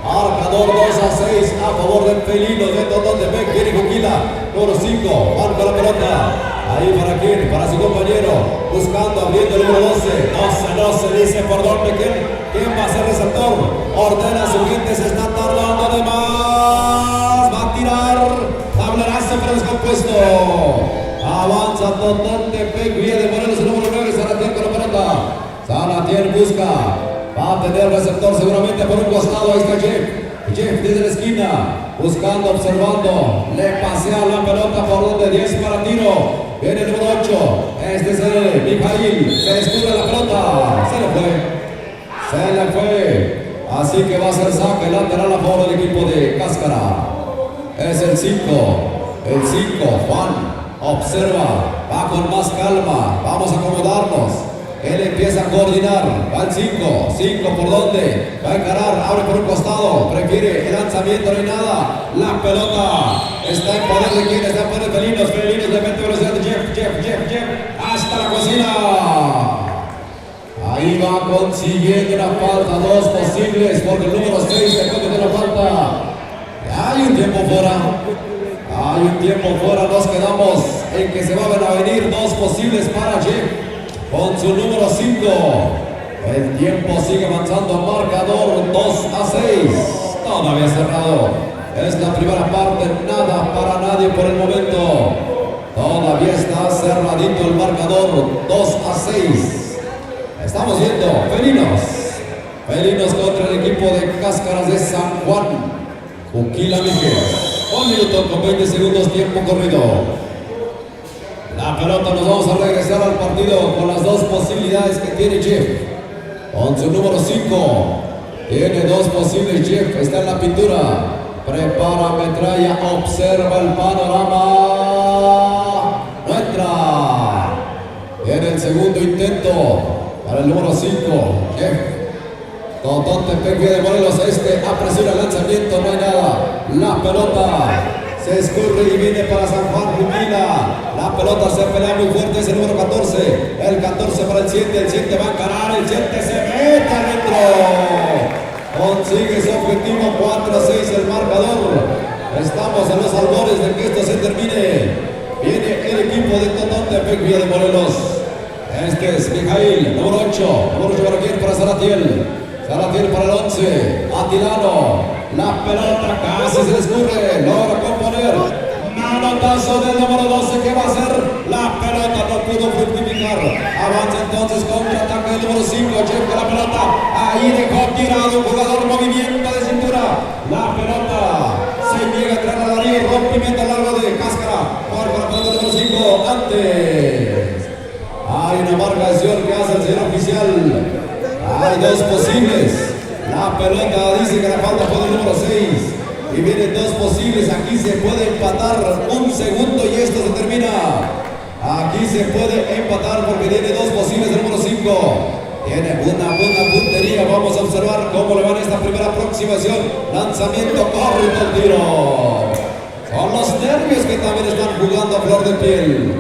S4: Marcador 2-6 a favor del Felino de Tototepec. Viene Juquila, número 5. Van con la pelota. Ahí para quién, para su compañero. Buscando, abriendo el número 12. No se dice por dónde quién va a ser receptor. Ordena a su gente, se está tardando de más. Va a tirar. Tablerazo pero descompuesto. Avanza Tototepec, Villa de Morelos, el número 9. Salatiel con la pelota. Salatiel busca. Va a tener receptor seguramente por un costado. Ahí está Jeff desde la esquina. Buscando, observando. Le pasea la pelota por donde 10 para tiro. Viene el número 8. Este es el Mijail. Se descubre la pelota. Se le fue. Así que va a ser saque lateral a favor del equipo de Cáscara. Es el 5. El 5, Juan. Observa. Va con más calma. Vamos a acomodarnos. Él empieza a coordinar. Va al 5. 5 por dónde. Va a encarar. Abre por un costado. Prefiere el lanzamiento. No hay nada. La pelota está en poder de quién. Está en poder de Felinos. Felinos le mete velocidad de Jeff. Hasta la cocina. Ahí va consiguiendo una falta. 2 posibles. Porque el número 6 te comete la falta. Hay un tiempo fuera. Hay un tiempo fuera. Nos quedamos en que se van a venir 2 posibles para Jeff. Con su número 5, el tiempo sigue avanzando, marcador 2-6, todavía cerrado, es la primera parte, nada para nadie por el momento, todavía está cerradito el marcador 2-6, estamos viendo Felinos contra el equipo de Cáscaras de San Juan, Juquila Miguel, 1 minuto con 20 segundos, tiempo corrido. La pelota, nos vamos a regresar al partido con las 2 posibilidades que tiene Jeff. Con su número 5, tiene 2 posibles Jeff, está en la pintura. Prepara, metralla, observa el panorama. No entra. Viene el segundo intento para el número 5, Jeff. Totón Tepec de Morelos, apresura el lanzamiento, no hay nada. La pelota se escurre y viene para San Juan Juquila. La pelota se pelea muy fuerte, es el número 14. El 14 para el 7, el 7 va a encarar, el 7 se mete adentro. Consigue su objetivo, 4-6 el marcador. Estamos en los albores de que esto se termine. Viene el equipo de Totón Tepec de Morelos. Este es Mijail, número 8. Número 8 para quién, para Salatiel. Salatiel para el 11. Atilano. La pelota casi se le escurre, logra componer. Manotazo del número 12, ¿qué va a hacer? La pelota no pudo fructificar. Avanza entonces, contraataque el número 5, Jeff con la pelota. Ahí dejó tirado un jugador, movimiento de cintura. La pelota se niega a entrar a Darío, rompimiento largo de Cáscara. Por la pelota del número 5, antes. Hay una marcación que hace el señor oficial. Hay 2 posibles. La pelota dice que la falta fue del número 6. Y vienen 2 posibles. Aquí se puede empatar 1 segundo y esto se termina. Aquí se puede empatar porque tiene 2 posibles el número 5. Tiene una buena puntería. Vamos a observar cómo le van a esta primera aproximación. Lanzamiento, corre el tiro. Son los nervios que también están jugando a flor de piel.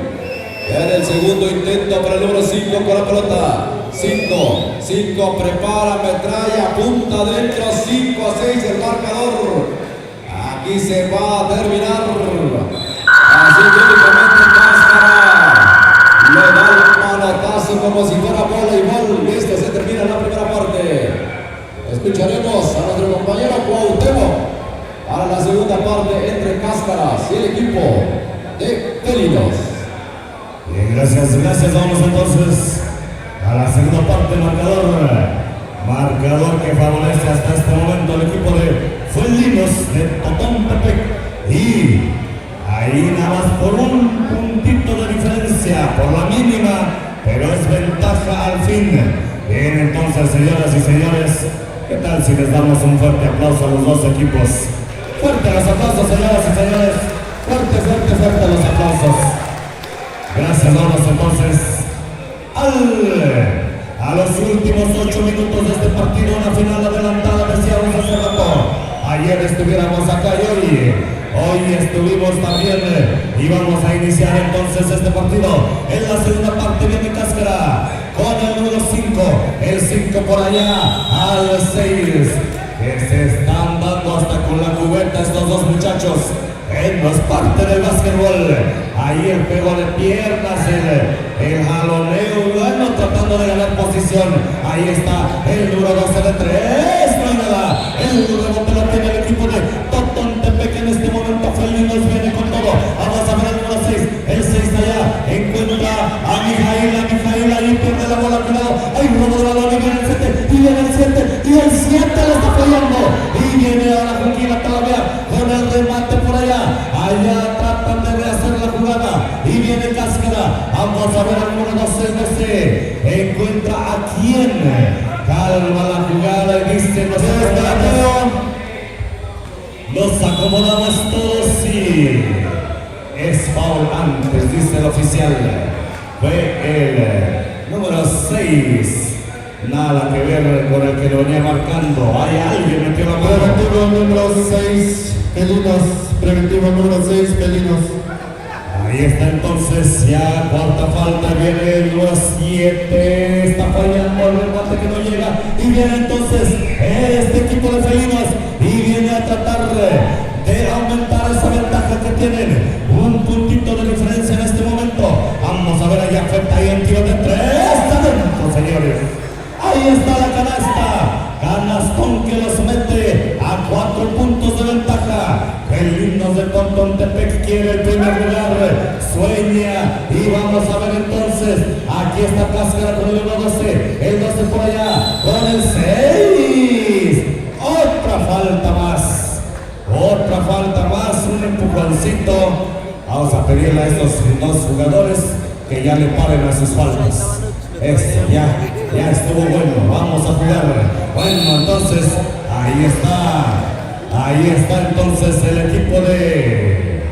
S4: Viene el segundo intento para el número 5 con la pelota. 5, prepara, metralla, punta adentro, 5-6 el marcador. Aquí se va a terminar. Así que únicamente Cáscara le da el manotazo como si fuera voleibol. Y esto se termina en la primera parte. Escucharemos a nuestro compañero Cuauhtémoc para la segunda parte entre Cáscaras y el equipo de Felinos.
S1: Bien, gracias. Vamos entonces a la segunda parte, marcador que favorece hasta este momento al equipo de Felinos de Totón Tepec. Y ahí nada más por un puntito de diferencia, por la mínima, pero es ventaja al fin. Bien, entonces, señoras y señores, ¿qué tal si les damos un fuerte aplauso a los 2 equipos? Fuerte los aplausos, señoras y señores. Fuerte los aplausos. Gracias, vamos entonces a los últimos 8 minutos de este partido, una final adelantada, decíamos hace rato. Ayer estuviéramos acá y hoy estuvimos también y vamos a iniciar entonces este partido. En la segunda parte viene Cáscara con el número 5, el 5 por allá al 6, que se están dando hasta con la cubeta estos 2 muchachos. No es parte del básquetbol. Ahí el juego de piernas, el jaloneo, bueno, tratando de ganar posición. Ahí está el número 12 de 3, no hay nada. El rebote lo tiene el equipo de Totón Tepec en este momento. Felinos viene con todo. Vamos a ver el número 6. El 6 allá encuentra a Mijail, ahí pierde la bola, cuidado. Hay un robo de balón y viene el 7, y viene el 7, y el 7 le está fallando. Y viene ahora Juquila todavía con el remate por allá. Allá tratan de rehacer la jugada y viene Cáscara. Vamos a ver al número 12. Encuentra a quién. Calma la jugada y dice: nos acomodamos todos y es foul antes, dice el oficial. Fue el
S4: Número 6. Nada que ver con el que lo venía marcando. Hay alguien metió la mano.
S2: Preventivo número 6, Pelinos. Preventivo número 6, Pelinos.
S4: Ahí está entonces, ya cuarta falta, viene el número 7, está fallando el remate que no llega, y viene entonces este equipo de felinos, y viene a tratar de aumentar esa ventaja que tienen, un puntito de diferencia en este momento. Vamos a ver allá frente, ahí el tiro de 3, está dentro, señores. Ahí está la canasta, canastón que los mete a 4 puntos de ventaja. Felinos de Totontepec quiere el primer lugar, sueña, y vamos a ver entonces, aquí está Cáscara con el 1-12, el 12 por allá, con el 6, otra falta más, un empujoncito. Vamos a pedirle a estos dos jugadores que ya le paren a sus faltas. Eso, ya estuvo bueno, vamos a jugar. Bueno, entonces, ahí está entonces el equipo de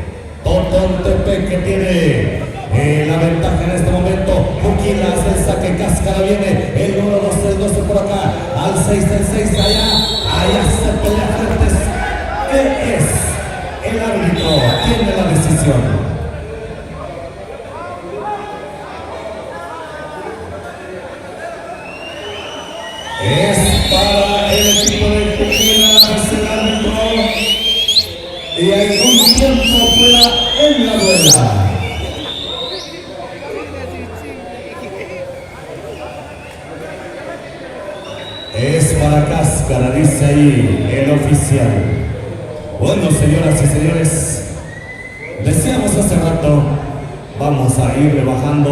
S4: Totontepec que tiene la ventaja en este momento. Juquila hace el saque, Cáscara viene, el número 12, el 12 por acá, al 6, el 6 allá se pelea fuertes. ¿Qué es? El árbitro tiene la decisión. Es para el equipo de Juquila, es el árbitro, y hay un tiempo fuera en la duela. Es para Cáscara, dice ahí el oficial. Bueno, señoras y señores, decíamos hace rato, vamos a ir rebajando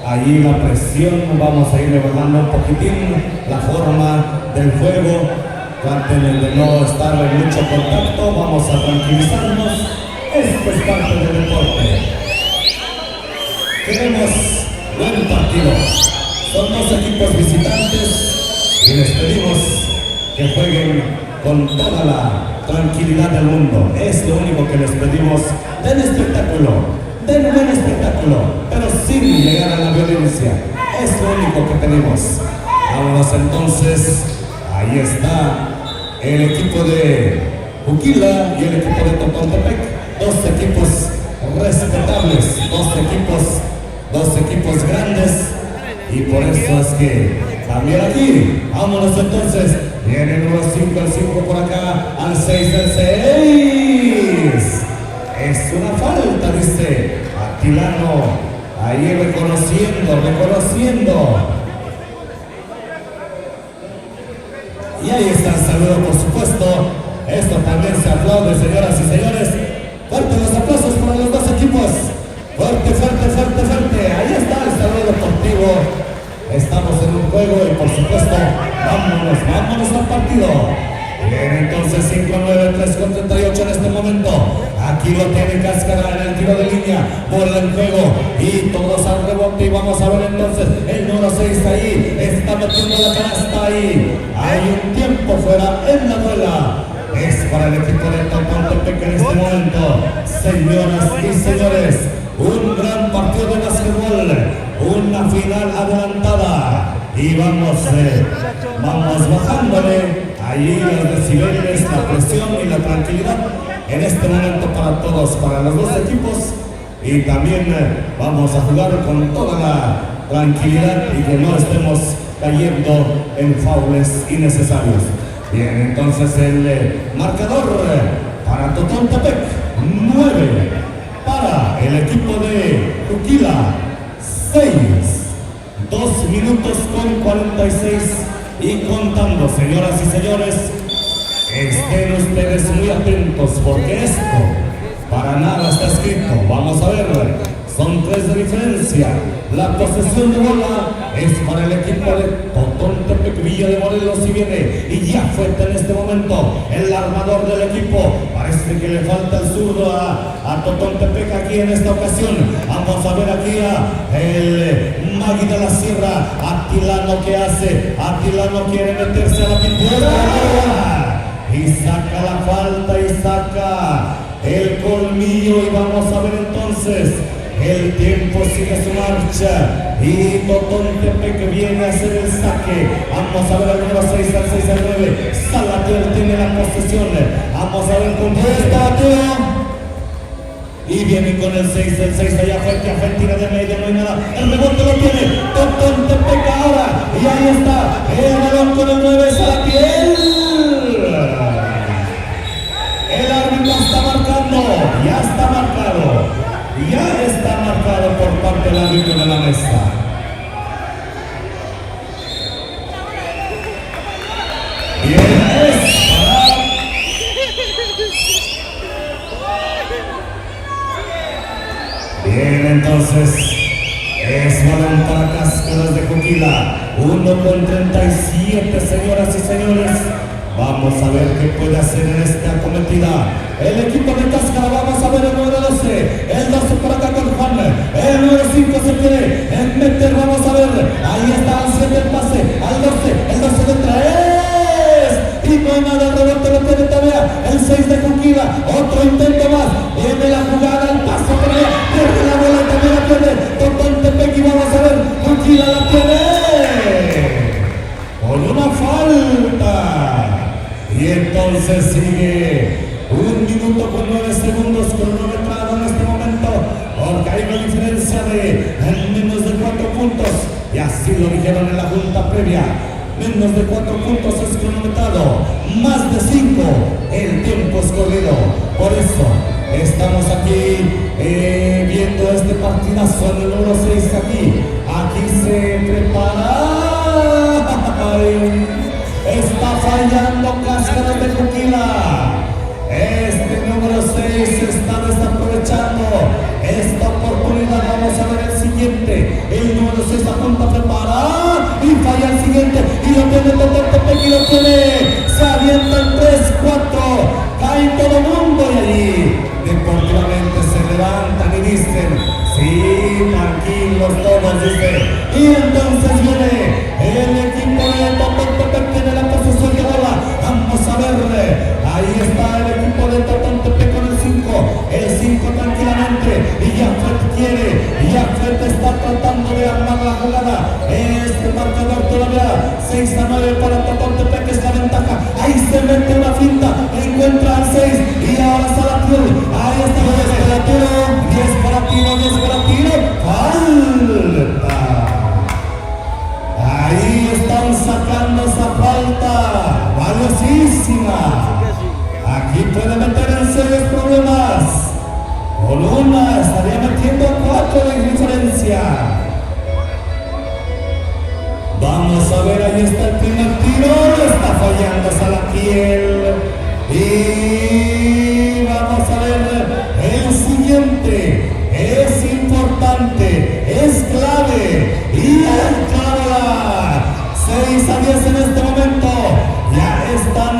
S4: ahí la presión, vamos a ir bajando un poquitín la forma del juego, traten de no estar en mucho contacto, vamos a tranquilizarnos, esto es parte del deporte. Queremos buen partido, son dos equipos visitantes y les pedimos que jueguen con toda la tranquilidad del mundo, es lo único que les pedimos. Den espectáculo, den buen espectáculo, pero sin llegar a la violencia, es lo único que tenemos. Vámonos entonces, ahí está el equipo de Juquila y el equipo de Totontepec, dos equipos respetables, dos equipos grandes, y por eso es que también aquí, vámonos entonces, viene el número 5, el 5 por acá, al 6, el 6. Es una falta, dice Atilano, ahí reconociendo. Y ahí está el saludo, por supuesto. Esto también se aplaude, señoras y señores. Fuertes los aplausos para los dos equipos. Fuerte. Ahí está el saludo deportivo. Estamos en un juego y por supuesto, vámonos al partido. Bien, entonces 5-9, 3-38 en este momento. Aquí lo tiene Cáscara en el tiro de línea, bola en juego y todos al rebote. Y vamos a ver entonces el número 6 ahí, está metiendo la canasta ahí. Hay un tiempo fuera en la duela. Es para el equipo de Totontepec en este momento. Señoras y señores, un gran partido de básquetbol, una final adelantada. Y vamos bajándole ahí los decibeles, la presión y la tranquilidad en este momento para todos, para los dos equipos, y también vamos a jugar con toda la tranquilidad y que no estemos cayendo en faules innecesarios. Bien, entonces el marcador para Totontepec, 9, para el equipo de Juquila, 6. 2 minutos con 46 y contando, señoras y señores. Estén ustedes muy atentos porque esto para nada está escrito. Vamos a ver, son 3 de diferencia. La posesión de bola es para el equipo de Totontepec, Villa de Morelos, y viene y ya fue en este momento el armador del equipo. Parece que le falta el zurdo a Totontepec aquí en esta ocasión. Vamos a ver aquí a el Magui de la Sierra. Atilano, ¿qué hace? Atilano quiere meterse a la pintura y saca la falta y saca el colmillo. Y vamos a ver entonces
S2: El tiempo sigue su marcha y Totontepec viene a hacer el saque. Vamos a ver al número 6, al 6, al 9. Salatiel tiene la posesión. Vamos a ver con quién está Teo. Y viene con el 6 allá frente, tira de media, no hay nada. El rebote lo tiene Totontepec ahora. Y ahí está el balón con el 9, Salatiel. El árbitro está marcando, ya está marcado. Ya está marcado por parte del árbitro de la mesa. Bien, bien, entonces es balón para Cáscaras de Coquila. 1:37, señoras y señores. Vamos a ver qué puede hacer en esta acometida el equipo de Cáscara. Vamos a ver el número 12, el 12 por acá con Juan, el número 5 se quiere meter, vamos a ver, ahí está al 7 el pase, al 12, el 12 de 3, y no hay nada, el rebote lo tiene todavía, el 6 de Coquila, otro intento más, viene la jugada, el paso por allá, pierde la bola y también la pierde Totontepec y vamos a ver, Coquila la tiene, con una falta. Y entonces sigue 1 minuto con 9 segundos cronometrado en este momento, porque hay una diferencia de menos de 4 puntos, y así lo dijeron en la junta previa. Menos de 4 puntos es cronometrado, más de 5 el tiempo es corrido. Por eso estamos aquí viendo este partidazo del número 6 aquí se prepara. Está fallando Cáscaras de Coquila. Este número 6 está desaprovechando esta oportunidad. Vamos a ver el siguiente. El número 6 apunta a preparar y falla el siguiente. Y lo tiene Totontepec y lo tiene. Se avienta el 3-4. Cae todo el mundo y allí deportivamente se levantan y dicen: sí, tranquilos todos, dice. Y entonces viene el equipo de Totontepec, tiene la posesión de bola. Vamos a ver, ahí está el equipo de Totontepec con el 5 tranquilamente. Y Jafet quiere, Jafet está tratando de armar la jugada. Este marcador todavía 6-9 para Totontepec, es la ventaja. Ahí se mete una finta, encuentra al 6 y ahora Salatiel. Ahí está el 10 para tiro, 10 para tiro, 10 para tiro. Falta. Ahí están sacando esa falta valiosísima. Aquí puede meter en serios problemas. Con una estaría metiendo 4 de diferencia. Vamos a ver, ahí está el primer tiro. Está fallando Salatiel. Y vamos a ver el siguiente. Es importante, es clave. Y el clave 6-10 en este momento. Ya están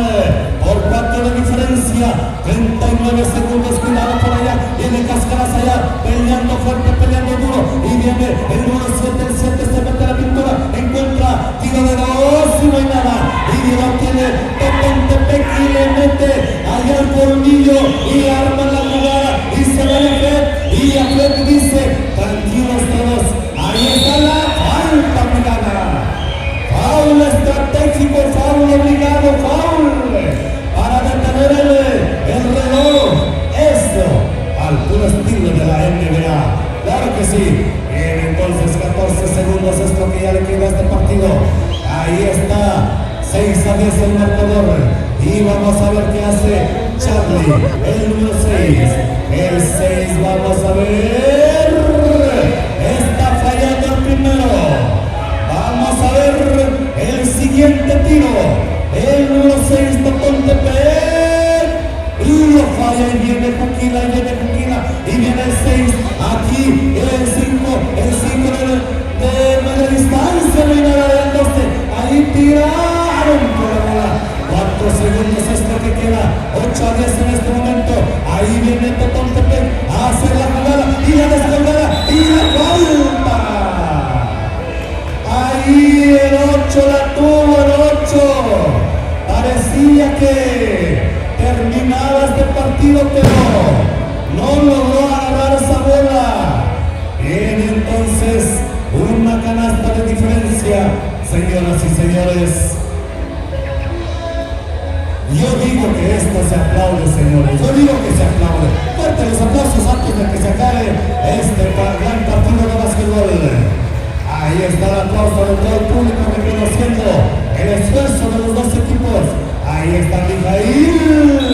S2: por 4 de diferencia. 39 segundos, cuidado por allá. Viene Cáscaras allá, peleando fuerte, peleando duro. Y viene el número 7, el 7 se mete a la pintura. Encuentra tiro de 2 y no hay nada. Y lo tiene Totontepec y le mete allá el colmillo y arma la jugada. Y se va Jafet. Y Jafet dice: tranquilos todos. Ahí está la falta obligada. Foul estratégico, foul obligado, foul para detener el reloj. Eso, al puro estilo de la NBA. Claro que sí. Bien, entonces 14 segundos es lo que ya le queda a este partido. Ahí está, 6-10 el marcador. Y vamos a ver qué hace Charlie, el número 6. El 6, vamos a ver. Está fallando el primero. Vamos a ver el siguiente tiro. El número 6, Totontepec. Y lo falla y viene Coquila, y viene el 6. Aquí el 5 de media distancia. Viene el 12. Ahí tiraron por la bola. 4 segundos es lo que queda. 8-10 en este momento. Ahí viene Totontepec a hacer la jugada y la descolgada y la falta. Ahí el 8 la tuvo, el 8. Parecía que terminaba este partido, pero no logró agarrar esa bola. Señoras y señores, yo digo que esto se aplaude, señores. Yo digo que se aplaude. Fuerte los aplausos antes de que se acabe este gran partido de básquetbol. Ahí está el aplauso de todo el público reconociendo el esfuerzo de los dos equipos. Ahí está Mijail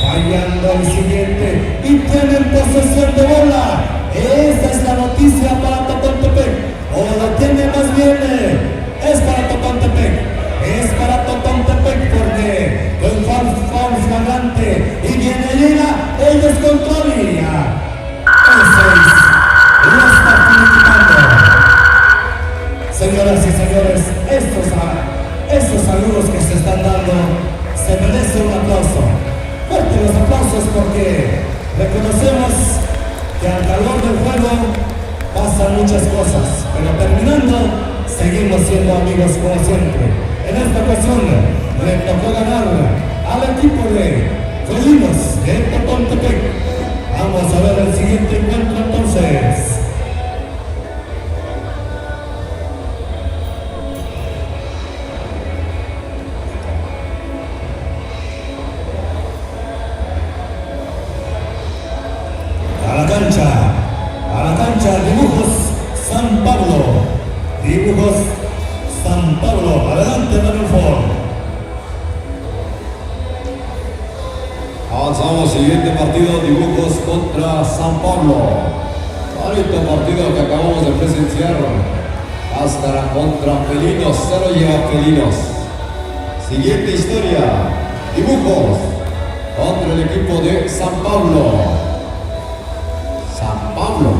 S2: fallando el siguiente y tienen posesión de bola. Esta es la noticia para Totontepec. O lo tiene más bien. Es para Totontepec. Es para Totontepec porque con foul flagrante y viene llega el descontrol y ya. El 6 lo está finiquitando. Señoras y señores, estos saludos que se están dando se merecen un aplauso. Fuerte los aplausos porque reconocemos que al calor del juego pasan muchas cosas, pero terminando seguimos siendo amigos como siempre. En esta ocasión le tocó ganar al equipo de Felinos de Totontepec. Vamos a ver el siguiente encuentro entonces. A la cancha, Dibujos San Pablo. Dibujos San Pablo, adelante Daniel Ford.
S4: Avanzamos, siguiente partido, Dibujos contra San Pablo. Bonito partido que acabamos de presenciar. Cáscara contra Felinos, se lo lleva Felinos. Siguiente historia, Dibujos contra el equipo de San Pablo. San Pablo.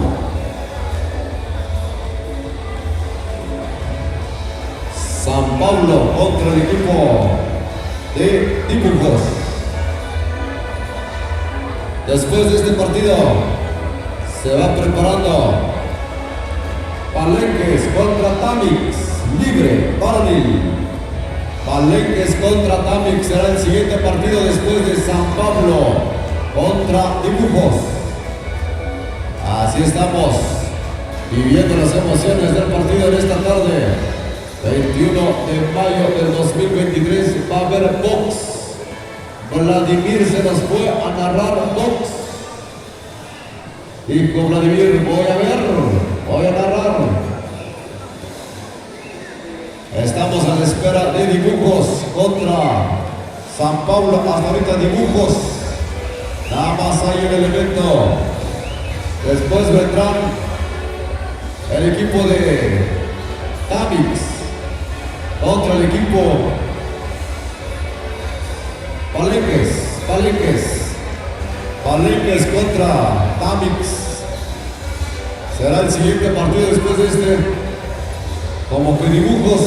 S4: San Pablo contra el equipo de Dibujos. Después de este partido se va preparando Palenques contra Tamix, libre, varonil. Palenques contra Tamix será el siguiente partido después de San Pablo contra Dibujos. Así estamos viviendo las emociones del partido en esta tarde. 21 de mayo del 2023 va a haber box. Vladimir se nos fue a narrar box. Dijo Vladimir, voy a narrar. Estamos a la espera de Dibujos contra San Pablo. Hasta ahorita Dibujos. Nada más hay un elemento. Después vendrán el equipo de Tamix contra el equipo Palenques contra Tamix. Será el siguiente partido después de este. Como que Dibujos,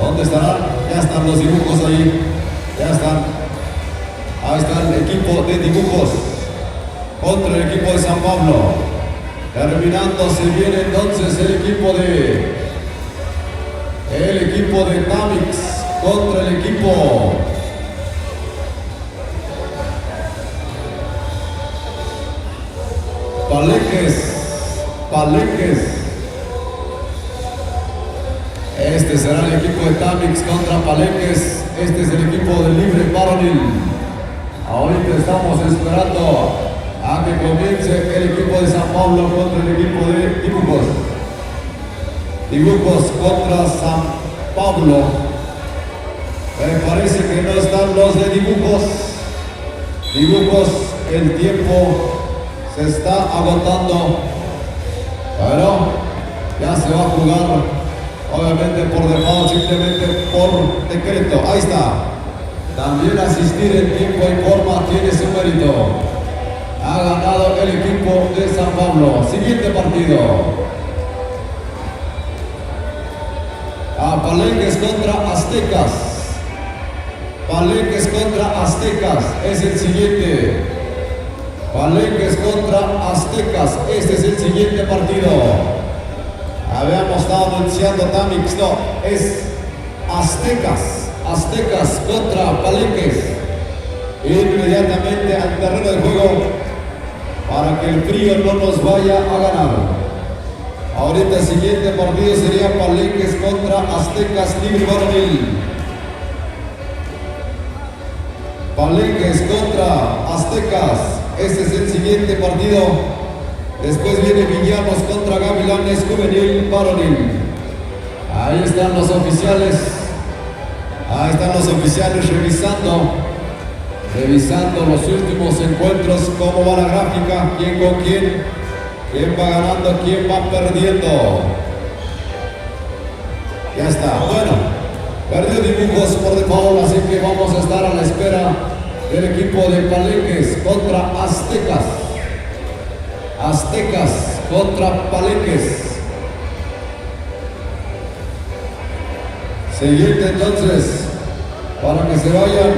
S4: ¿dónde estarán? Ya están los Dibujos ahí. Ya están. Ahí está el equipo de Dibujos contra el equipo de San Pablo. Terminando se viene entonces el equipo de Tamix contra el equipo Palenques. Este será el equipo de Tamix contra Palenques. Este es el equipo del libre varonil. Ahorita estamos esperando a que comience el equipo de San Pablo contra el equipo de Dibujos. Dibujos contra San Pablo. Me parece que no están los de Dibujos. Dibujos, el tiempo se está agotando. Pero ya se va a jugar, obviamente por default, simplemente por decreto. Ahí está. También asistir en tiempo y forma tiene su mérito. Ha ganado el equipo de San Pablo. Siguiente partido. Palenques contra Aztecas. Palenques contra Aztecas es el siguiente. Palenques contra Aztecas. Este es el siguiente partido. Habíamos estado anunciando Tamix. No, es Aztecas. Aztecas contra Palenques. Inmediatamente al terreno del juego para que el frío no nos vaya a ganar. Ahorita el siguiente partido sería Palenques contra Aztecas Libre Varonil. Palenques contra Aztecas. Este es el siguiente partido. Después viene Villanos contra Gavilanes Juvenil Varonil. Ahí están los oficiales. Ahí están los oficiales revisando los últimos encuentros, cómo va la gráfica, quién con quién va ganando, quién va perdiendo. Ya está, bueno, perdió dibujos por default, así que vamos a estar a la espera del equipo de Palenques contra Aztecas. Aztecas contra Palenques. Siguiente entonces, para que se vayan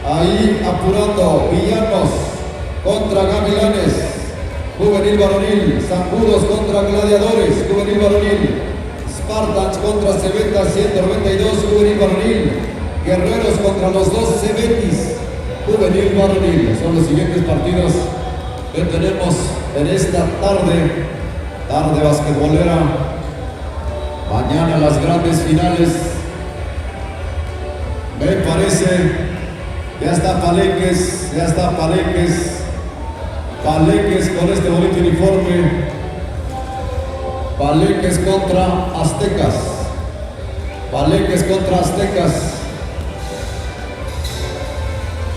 S4: ahí apurando. Villanos contra Gavilanes Juvenil Varonil. Zancudos contra Gladiadores Juvenil Varonil. Spartans contra Cebeta 192 Juvenil Varonil. Guerreros contra los dos Cebetis Juvenil Varonil. Son los siguientes partidos que tenemos en esta tarde basquetbolera. Mañana las grandes finales. Me parece, ya está Palenques con este bonito uniforme. Palenques contra Aztecas.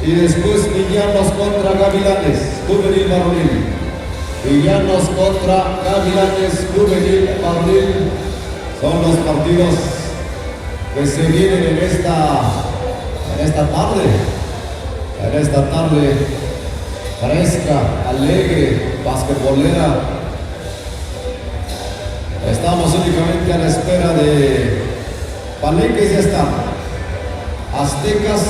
S4: Y después Villanos contra Gavilanes Juvenil Varonil. Villanos contra Gavilanes Juvenil Varonil. Son los partidos que se vienen en esta tarde fresca, alegre, basquetbolera. Estamos únicamente a la espera de Palenques. Ya está. Aztecas.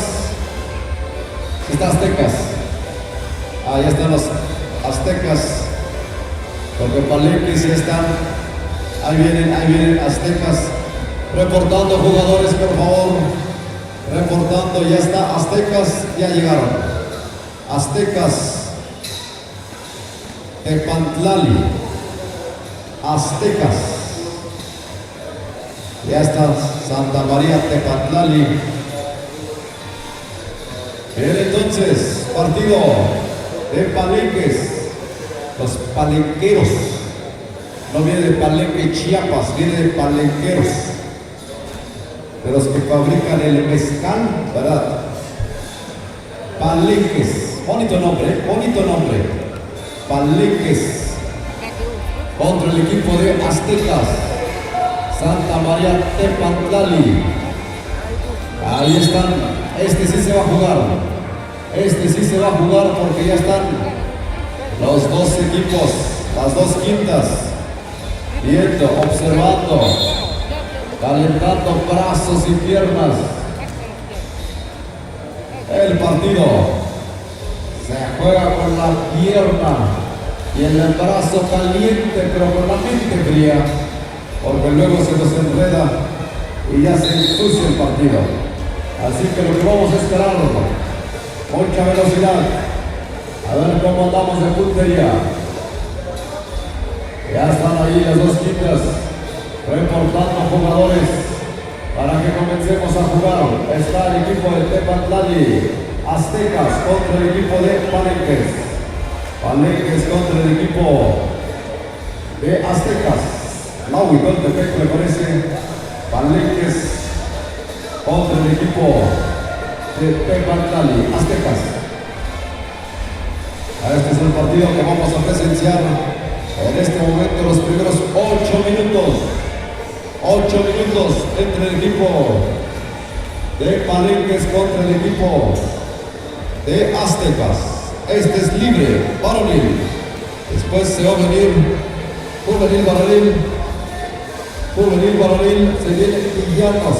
S4: Está Aztecas. Ya están los Aztecas. Porque Palenques ya están. Ahí vienen Aztecas. Reportando jugadores, por favor. Reportando, ya está. Aztecas, ya llegaron. Aztecas. Tepantlali. Aztecas. Ya está Santa María Tepantlali. Bien, entonces, partido de Palenques. Los palenqueros. No viene de Palenque, Chiapas, viene de palenqueros. De los que fabrican el mezcal, ¿verdad? Palenques. Bonito nombre. Palenques. Contra el equipo de Aztecas. Santa María Tepantlali. Ahí están. Este sí se va a jugar porque ya están los dos equipos, las dos quintas, viendo, observando, calentando brazos y piernas. El partido se juega con la pierna y el brazo caliente, pero con la mente fría, porque luego se nos enreda y ya se ensucia el partido. Así que lo que vamos a esperar, mucha velocidad, a ver cómo andamos de puntería. Ya están ahí las dos quintas reportando jugadores para que comencemos a jugar. Está el equipo de Tepantlali, Aztecas contra el equipo de Palenques. Palenques contra el equipo de Aztecas. Laui, Tepec, me parece. Palenques contra el equipo de Tepantlali, Aztecas. Este es el partido que vamos a presenciar en este momento, los primeros 8 minutos. 8 minutos entre el equipo de Palenques contra el equipo de Aztecas. Este es libre, varonil. Después se va a venir juvenil varonil. Se viene Villanos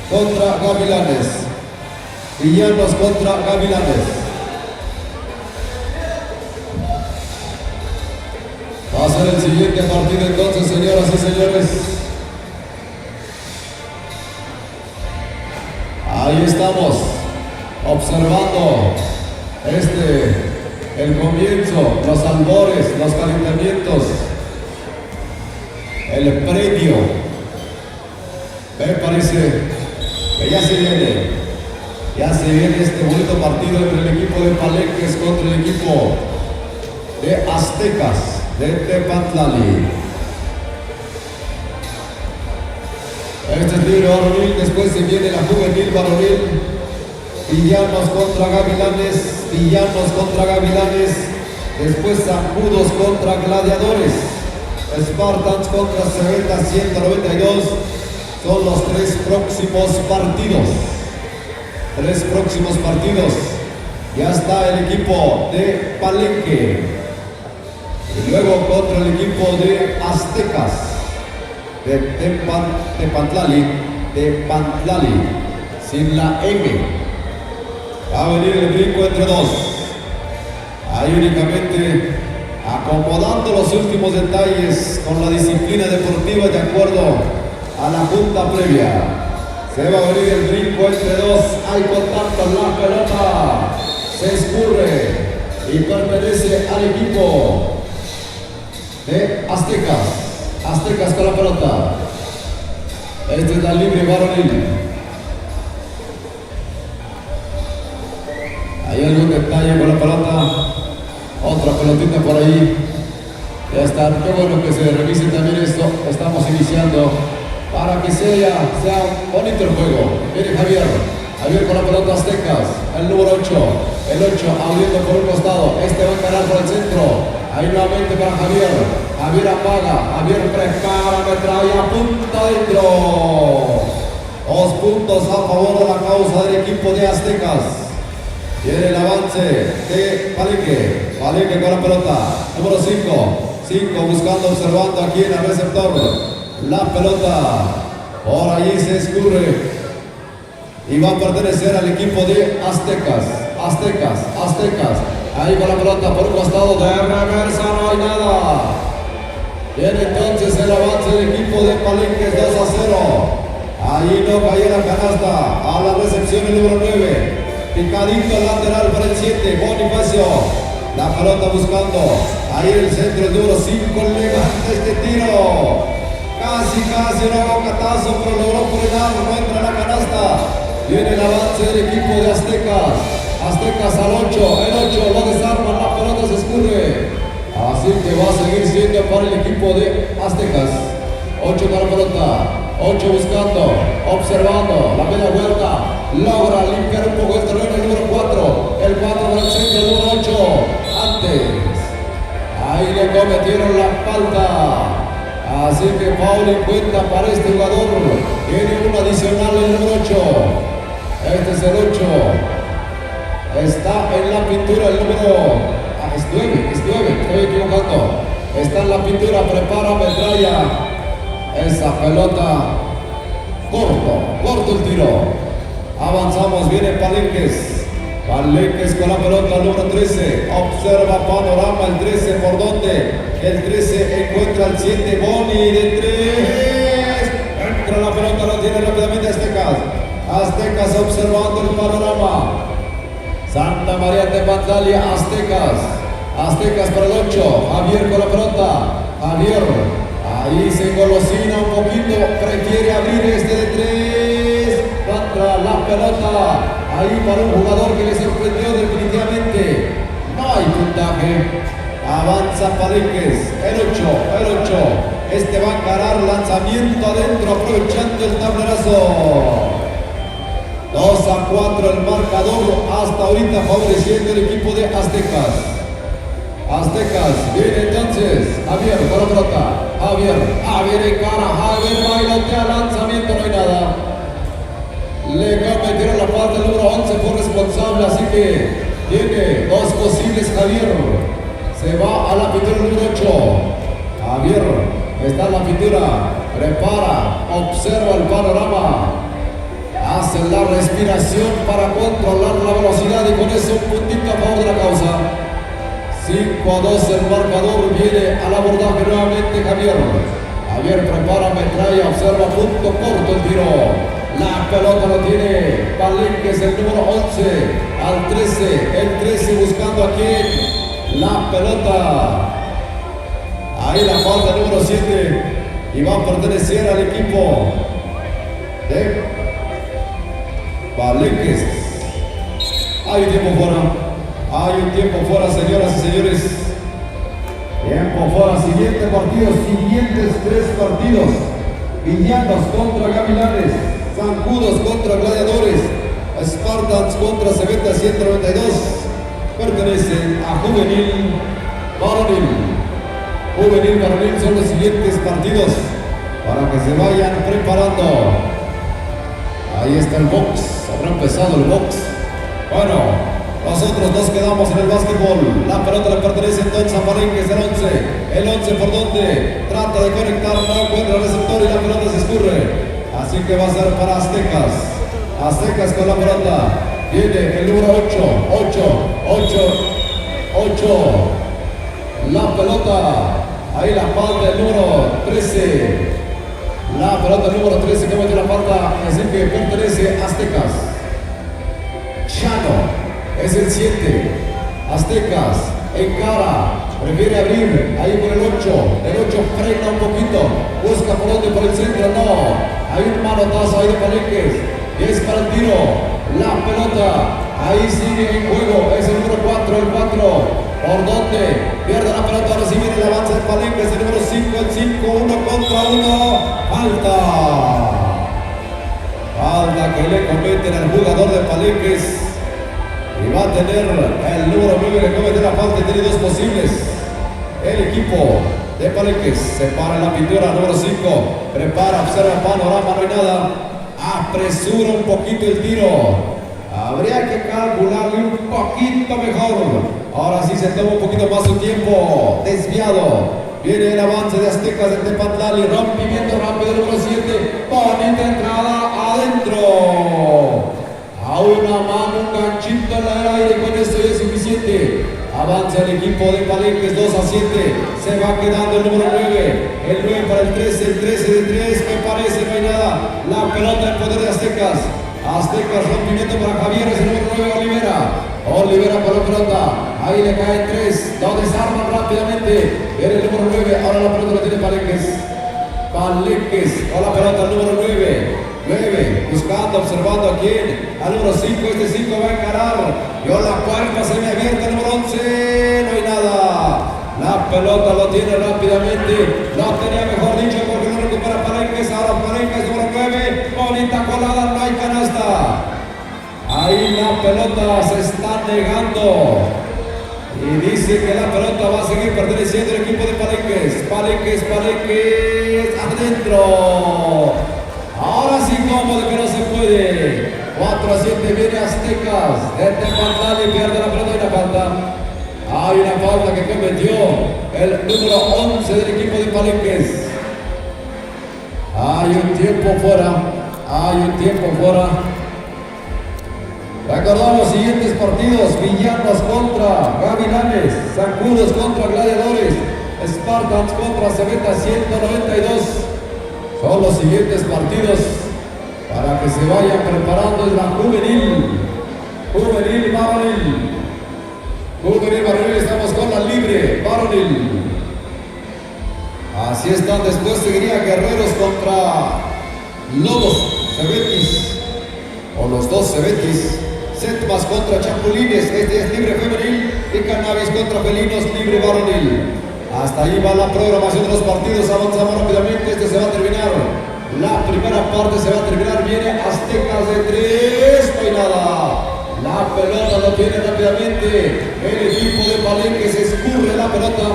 S4: contra Gavilanes. Villanos contra Gavilanes. Va a ser el siguiente partido entonces, señoras y señores. Ahí estamos, observando el comienzo, los albores, los calentamientos el premio. Me parece que ya se viene este bonito partido entre el equipo de Palenques contra el equipo de Aztecas de Tepantlali. Este es libre varonil, después se viene la juvenil varonil. Villanos contra Gavilanes, después Zancudos contra Gladiadores, Spartans contra Cebeta 192, son los tres próximos partidos. Ya está el equipo de Palenque, y luego contra el equipo de Aztecas, de Tepantlali, sin la M. Va a venir el brinco entre dos. Ahí únicamente acomodando los últimos detalles con la disciplina deportiva de acuerdo a la junta previa. Se va a venir el brinco entre dos. Hay contacto, la pelota se escurre y pertenece al equipo de Aztecas con la pelota. Esta es la libre varonil. Hay algún detalle con la pelota. Otra pelotita por ahí. Ya está. Qué bueno que se revise también esto. Estamos iniciando para que sea bonito el juego. Viene Javier con la pelota Aztecas. El número 8. El 8 abriendo por un costado. Este va a encarar por el centro. Ahí nuevamente para Javier. Javier apaga. Javier prepara. Metralla. Punta adentro. 2 puntos a favor de la causa del equipo de Aztecas. Viene el avance de Palenque con la pelota, número 5 buscando, observando aquí en el receptor, la pelota, por ahí se escurre y va a pertenecer al equipo de Aztecas, ahí con la pelota por un costado, de reversa no hay nada. Viene entonces el avance del equipo de Palenque 2-0, ahí no cayó la canasta, a la recepción el número 9. Picadito lateral para el 7, Bonifacio. La pelota buscando. Ahí en el centro, el número 5 levanta este tiro. Casi no hago catazo, pero logró frenar, no entra en la canasta. Viene el avance del equipo de Aztecas. Aztecas al 8, el 8 lo desarman, la pelota se escurre. Así que va a seguir siendo para el equipo de Aztecas. 8 con la pelota. 8 buscando, observando, la media vuelta, logra limpiar un poco el terreno, el número 4, el 4 del centro, el número 8, antes, ahí le cometieron la falta, así que foul en cuenta para este jugador, tiene un adicional el número 8, este es el 8, está en la pintura el número, es 9, estoy equivocando, está en la pintura, prepara metralla. Esa pelota, corto el tiro. Avanzamos, viene Palenques con la pelota, número 13. Observa panorama, el 13 por donde. El 13 encuentra al 7, Boni de 3. Entra la pelota, la tiene rápidamente Aztecas observando el panorama. Santa María de Tepantlali, Aztecas para el 8. Javier con la pelota. Ahí se golosina un poquito, prefiere abrir este de 3 contra la pelota. Ahí para un jugador que le sorprendió definitivamente. No hay puntaje. Avanza Palenques, el 8. Este va a encarar lanzamiento adentro, aprovechando el tablerazo. 2-4 el marcador hasta ahorita, favoreciendo el equipo de Aztecas. Viene entonces Javier con la pelota. Javier encara, Javier bailotea, lanzamiento, no hay nada. Le cometieron la falta el número 11 por responsable, así que tiene 2 posibles Javier. Se va a la pintura número 8. Javier está en la pintura, prepara, observa el panorama. Hace la respiración para controlar la velocidad y con eso un puntito a favor de la causa. 5-2 el marcador, viene al abordaje nuevamente Javier prepara metralla, observa punto corto el tiro. La pelota lo tiene Palenques, el número 11 al 13, el 13 buscando a quién, la pelota. Ahí la falta número 7 y va a pertenecer al equipo de Palenques. Hay un tiempo fuera. Hay un tiempo fuera, señoras y señores. Tiempo fuera. Siguiente partido. Siguientes 3 partidos. Villanos contra Gavilanes. Zancudos contra Gladiadores. Spartans contra Cebeta 192. Pertenecen a Juvenil Varonil. Juvenil Varonil son los siguientes partidos para que se vayan preparando. Ahí está el box. Habrá empezado el box. Bueno, nosotros nos quedamos en el básquetbol. La pelota le pertenece entonces a Palenques, el 11. El 11 por donde trata de conectar, no encuentra el receptor y la pelota se escurre. Así que va a ser para Aztecas. Aztecas con la pelota. Viene el número 8. La pelota. Ahí la falta del número 13. La pelota del número 13 que mete la falta. Así que pertenece a Aztecas. Chano es el 7. Aztecas encara. Prefiere abrir ahí por el 8. El 8 frena un poquito. Busca por donde, por el centro. No. Hay un manotazo ahí de Palenques. Y es para el tiro. La pelota. Ahí sigue en juego. Es el número 4. El 4. ¿Por dónde? Pierde la pelota. Ahora sí viene el avance de Palenques. El número 5. El 5. 1 contra 1. Falta. Falta que le cometen al jugador de Palenques. Y va a tener el número 9 que comete la falta y tiene 2 posibles. El equipo de Palenques se para en la pintura, número 5. Prepara, observa el panorama, no hay nada. Apresura un poquito el tiro. Habría que calcularle un poquito mejor. Ahora sí se toma un poquito más su tiempo. Desviado. Viene el avance de Aztecas de Tepatlali. Rompimiento rápido, número 7. Bonita entrada adentro. A una mano, un ganchito en el aire, con esto ya es suficiente. Avanza el equipo de Palenques 2 a 7. Se va quedando el número 9. El 9 para el 13, el 13 de 3, me parece, no hay nada. La pelota en poder de Aztecas. Aztecas, rompimiento para Javier, es el número 9, Olivera. Olivera por la pelota. Ahí le caen 3. Lo desarman rápidamente. Viene el número 9. Ahora la pelota la tiene Palenques. Palenques con la pelota, el número 9. 9, buscando, observando a quién. Al número 5, este 5 va a encarar. Yo la puerta se me abierta, el número 11. No hay nada. La pelota lo tiene rápidamente. Lo tenía mejor dicho porque no recupera Palenques. Ahora Palenques, número 9. Bonita colada, no hay canasta. Ahí la pelota se está negando. Y dice que la pelota va a seguir perteneciendo al equipo de Palenques. Palenques, adentro. Ahora sí, cómodo que no se puede. 4 a 7 viene Aztecas. De Tepatlali pierde la pelota y la falta. Hay una falta que cometió el número 11 del equipo de Palenques. Hay un tiempo fuera. Recordamos siguientes partidos: Villanos contra Gavilanes, Zancudos contra Gladiadores, Spartans contra Cebeta 192. Son los siguientes partidos para que se vayan preparando. Es la Juvenil Varonil, estamos con la libre Varonil. Así están. Después seguiría Guerreros contra Lobos Cebetis, o los 2 Cebetis. Setmas contra Chapulines, este es libre femenil. Y Cannabis contra Felinos, libre Varonil. Hasta ahí va la programación de los partidos. Avanzamos rápidamente. Este se va a terminar. La primera parte se va a terminar. Viene Aztecas de 3. No hay nada. La pelota lo tiene rápidamente. El equipo de Palenques escurre la pelota.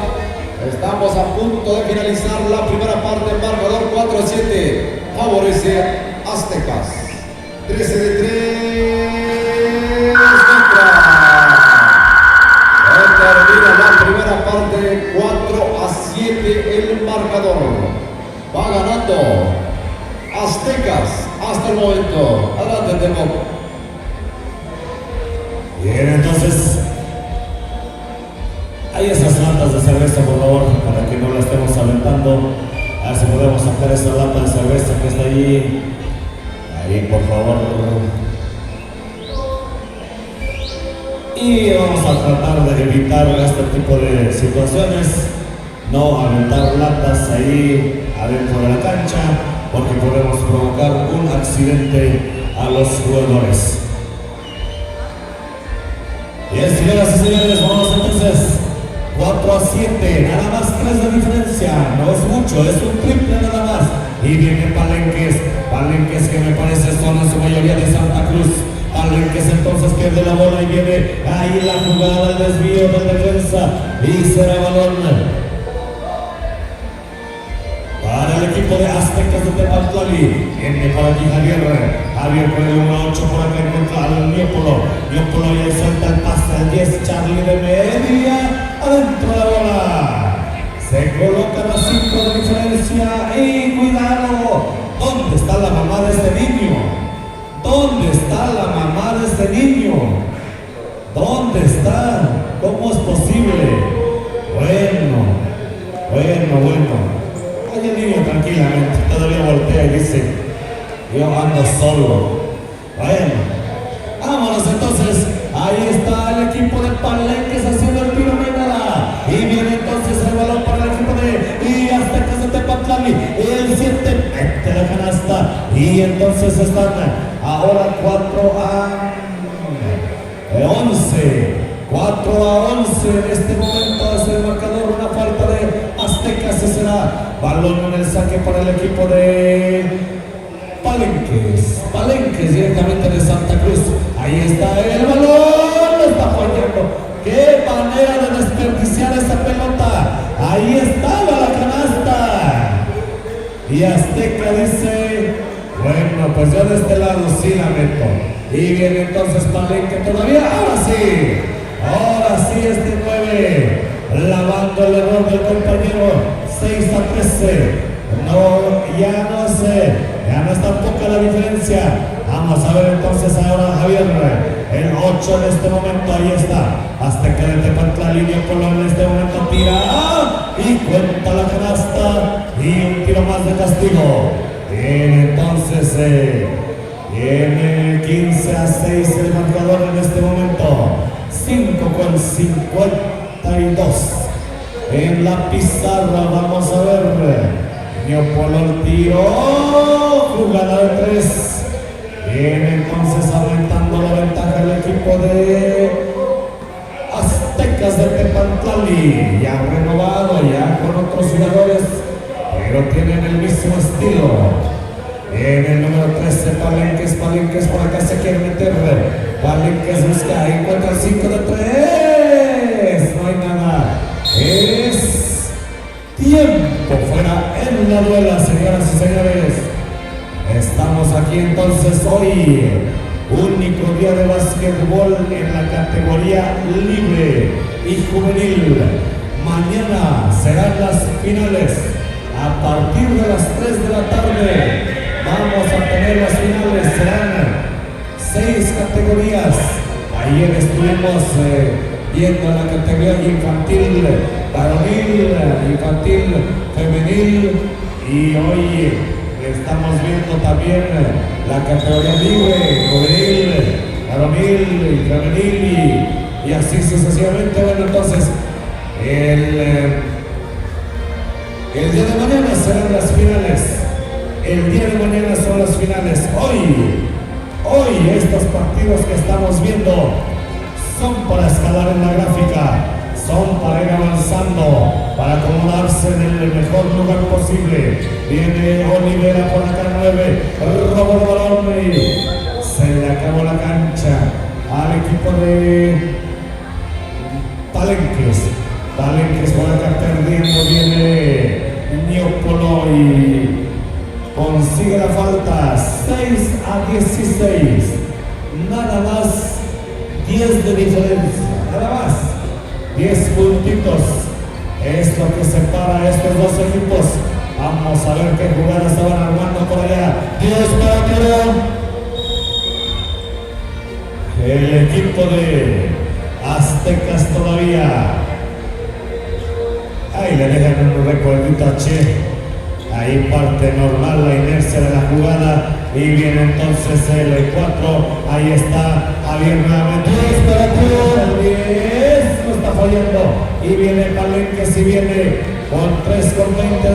S4: Estamos a punto de finalizar la primera parte. Marcador 4 a 7. Favorece Aztecas. 13 de 3. Contra. Termina la primera parte, 4 a 7 el marcador. Va ganando Aztecas hasta el momento. Adelante, Temo.
S2: Bien, entonces, hay esas latas de cerveza, por favor, para que no la estemos aventando. A ver si podemos sacar esa lata de cerveza que está allí. Ahí, por favor. Y vamos a tratar de evitar este tipo de situaciones. No aventar latas ahí adentro de la cancha porque podemos provocar un accidente a los jugadores. Bien, señoras y señores, vamos entonces 4-7, nada más 3 de diferencia, no es mucho, es un triple nada más. Y viene Palenques que me parece son en su mayoría de Santa Cruz. Palenques entonces pierde la bola y viene ahí la jugada, el desvío de defensa y será balón para el equipo de Aztecas de Tepaltlali. Viene por aquí Javier con el número 8 por acá encuentra al Niopolo y ahí suelta el pase al 10, Charlie de media, adentro de la bola. Se colocan a 5 de diferencia y cuidado, ¿dónde está la mamá de este niño? ¿Dónde está la mamá de este niño? ¿Dónde está? ¿Cómo es posible? Bueno. Oye, niño, tranquilamente, todavía voltea y dice, yo ando solo. Bueno, vámonos entonces. Ahí está el equipo de Palenques haciendo el tiro, no hay nada. Y viene entonces el balón para el equipo de Aztecas de Tepaltlali. El 7 mete la canasta. Y entonces están ahora 4-11. 4-11 en este momento es el marcador, una falta de Aztecas, ese será balón en el saque para el equipo de Palenques directamente de Santa Cruz. Ahí está el balón, lo está fallando. Qué manera de desperdiciar esa pelota. Ahí estaba la canasta. Y Azteca dice, bueno, pues yo de este lado sí la meto. Y viene entonces Palenque todavía, ahora sí este 9, lavando el error del compañero, 6-13. Ya no es tan poca la diferencia. Vamos a ver entonces ahora Javier, el 8 en este momento, ahí está. Azteca de Tepaltlali, Niopolo en este momento tira y cuenta la canasta y un tiro más de castigo. Bien, entonces viene 15-6 el marcador en este momento. 5:52 en la pizarra. Vamos a ver. Niopolo el tiro, jugada de 3. Viene entonces aumentando la ventaja el equipo de Aztecas de Tepaltlali. Ya renovado, ya con otros jugadores, pero tienen el mismo estilo. Viene el número 13, Palenques por acá se quiere meter. Palenques busca, encuentra el 5 de 3. No hay nada. Es tiempo fuera en la duela, señoras y señores. Estamos aquí entonces hoy, único día de básquetbol en la categoría libre y juvenil. Mañana serán las finales. A partir de las 3 de la tarde vamos a tener las finales. Serán 6 categorías. Ayer estuvimos viendo la categoría infantil, varonil, infantil, femenil, y hoy estamos viendo también la categoría libre, juvenil, varonil, femenil y así sucesivamente. Bueno, entonces el día de mañana serán las finales. El día de mañana son las finales. Hoy estos partidos que estamos viendo son para escalar en la gráfica, son para ir avanzando, para acomodarse en el mejor lugar posible. Viene Olivera por acá 9, robo de balón y se le acabó la cancha al equipo de Palenques por acá perdiendo. Viene Niopolo y consigue la falta. 6-16, nada más 10 de diferencia, nada más 10 puntitos es lo que separa a estos dos equipos. Vamos a ver qué jugadas se van armando por allá. 10 para tiro. El equipo de Aztecas todavía. Ahí le dejan un recuerdito a Che. Ahí parte normal la inercia de la jugada. Y viene entonces el 4. Ahí está Javier nuevamente. 10 para tiro. El 10 no está fallando. Y viene Palenques y viene con 3:20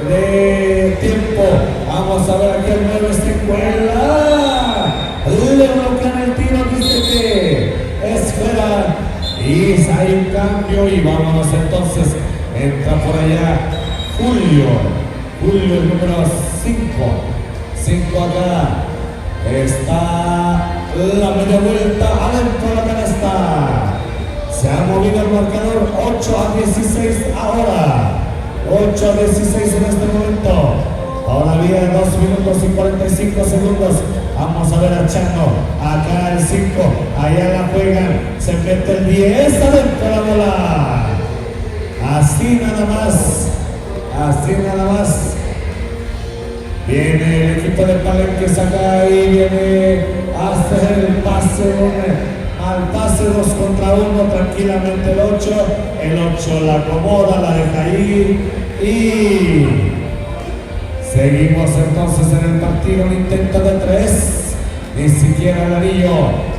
S2: de tiempo. Vamos a ver aquí el 9 se cuela. Le bloquean el tiro, dice que es fuera. Y hay un cambio y vámonos entonces. Entra por allá Julio. Julio el número 5. 5 acá. Está la media vuelta adentro de la canasta. Se ha movido el marcador 8-16 ahora. 8-16 en este momento. Todavía 2 minutos y 45 segundos. Vamos a ver a Chano. Acá el 5. Allá la juegan. Se mete el 10 adentro de la bola. Así nada más. Así nada más. Viene el equipo de Palenques acá y viene a hacer el pase. Al pase 2 contra 1 tranquilamente el 8. El 8 la acomoda, la deja ir. Y seguimos entonces en el partido. Un intento de 3. Ni siquiera el anillo.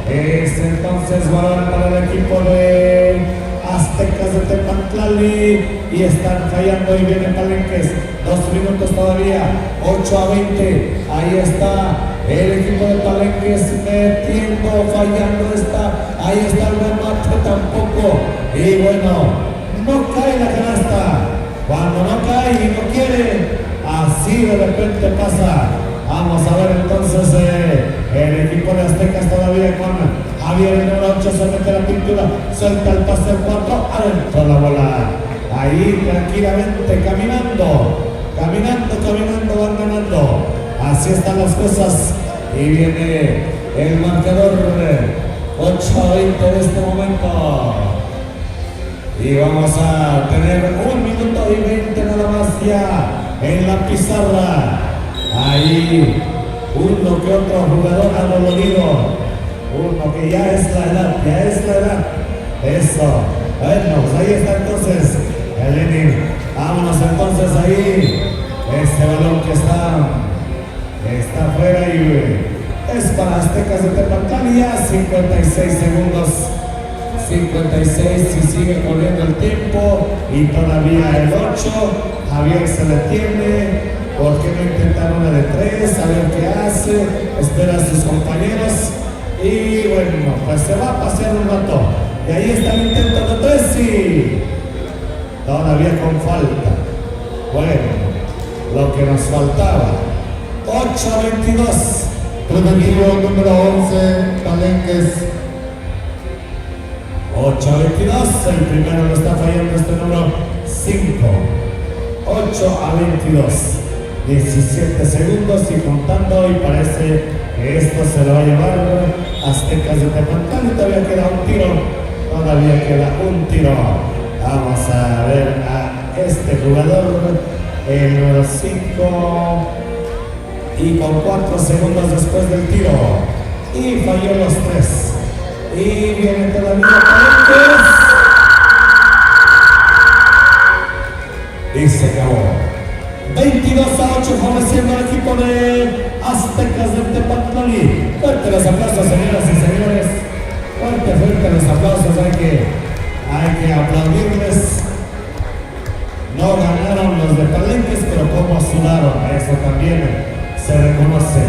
S2: Es entonces balón para el equipo de Aztecas de Tepantlali. Y están fallando y viene Palenques. 2 minutos todavía. 8-20. Ahí está el equipo de Palenques metiendo, fallando está. Ahí está el remate tampoco. Y bueno, no cae la canasta. Cuando no cae y no quiere, así de repente pasa. Vamos a ver entonces el equipo de Aztecas todavía con Javier el número 8 se mete la pintura, suelta el pase al 4, adentro la bola. Ahí tranquilamente caminando, van ganando. Así están las cosas. Y viene el marcador 8-20 de este momento. Y vamos a tener 1 minuto y 20 nada más ya en la pizarra. Ahí uno que otro jugador adolorido. Uno que ya es la edad. Eso. Bueno, pues ahí está entonces el Lenin. Vámonos entonces ahí. Este balón que está fuera y es para Aztecas de Tepantlali. Ya 56 segundos. 56 y sigue corriendo el tiempo. Y todavía el 8. Javier se detiene. ¿Por qué no intentar una de 3? A ver qué hace. Espera a sus compañeros. Y bueno, pues se va a pasear un rato. Y ahí está el intento de 3 y todavía con falta. Bueno, lo que nos faltaba. 8-22.
S4: Preventivo número 11, Palenques.
S2: 8-22. El primero lo está fallando este número 5. 8-22. 17 segundos y contando, y parece que esto se lo va a llevar Aztecas de Tepantlali. Todavía queda un tiro. Vamos a ver a este jugador, el número 5, y con 4 segundos después del tiro. Y falló los 3. Y viene todavía Palenques. Y se acabó. 22-8 favoreciendo al equipo de Aztecas de Tepantlali. Fuerte los aplausos, señoras y señores. Fuerte los aplausos. Hay que aplaudirles. No ganaron los de Palenques, pero como sudaron, eso también se reconoce.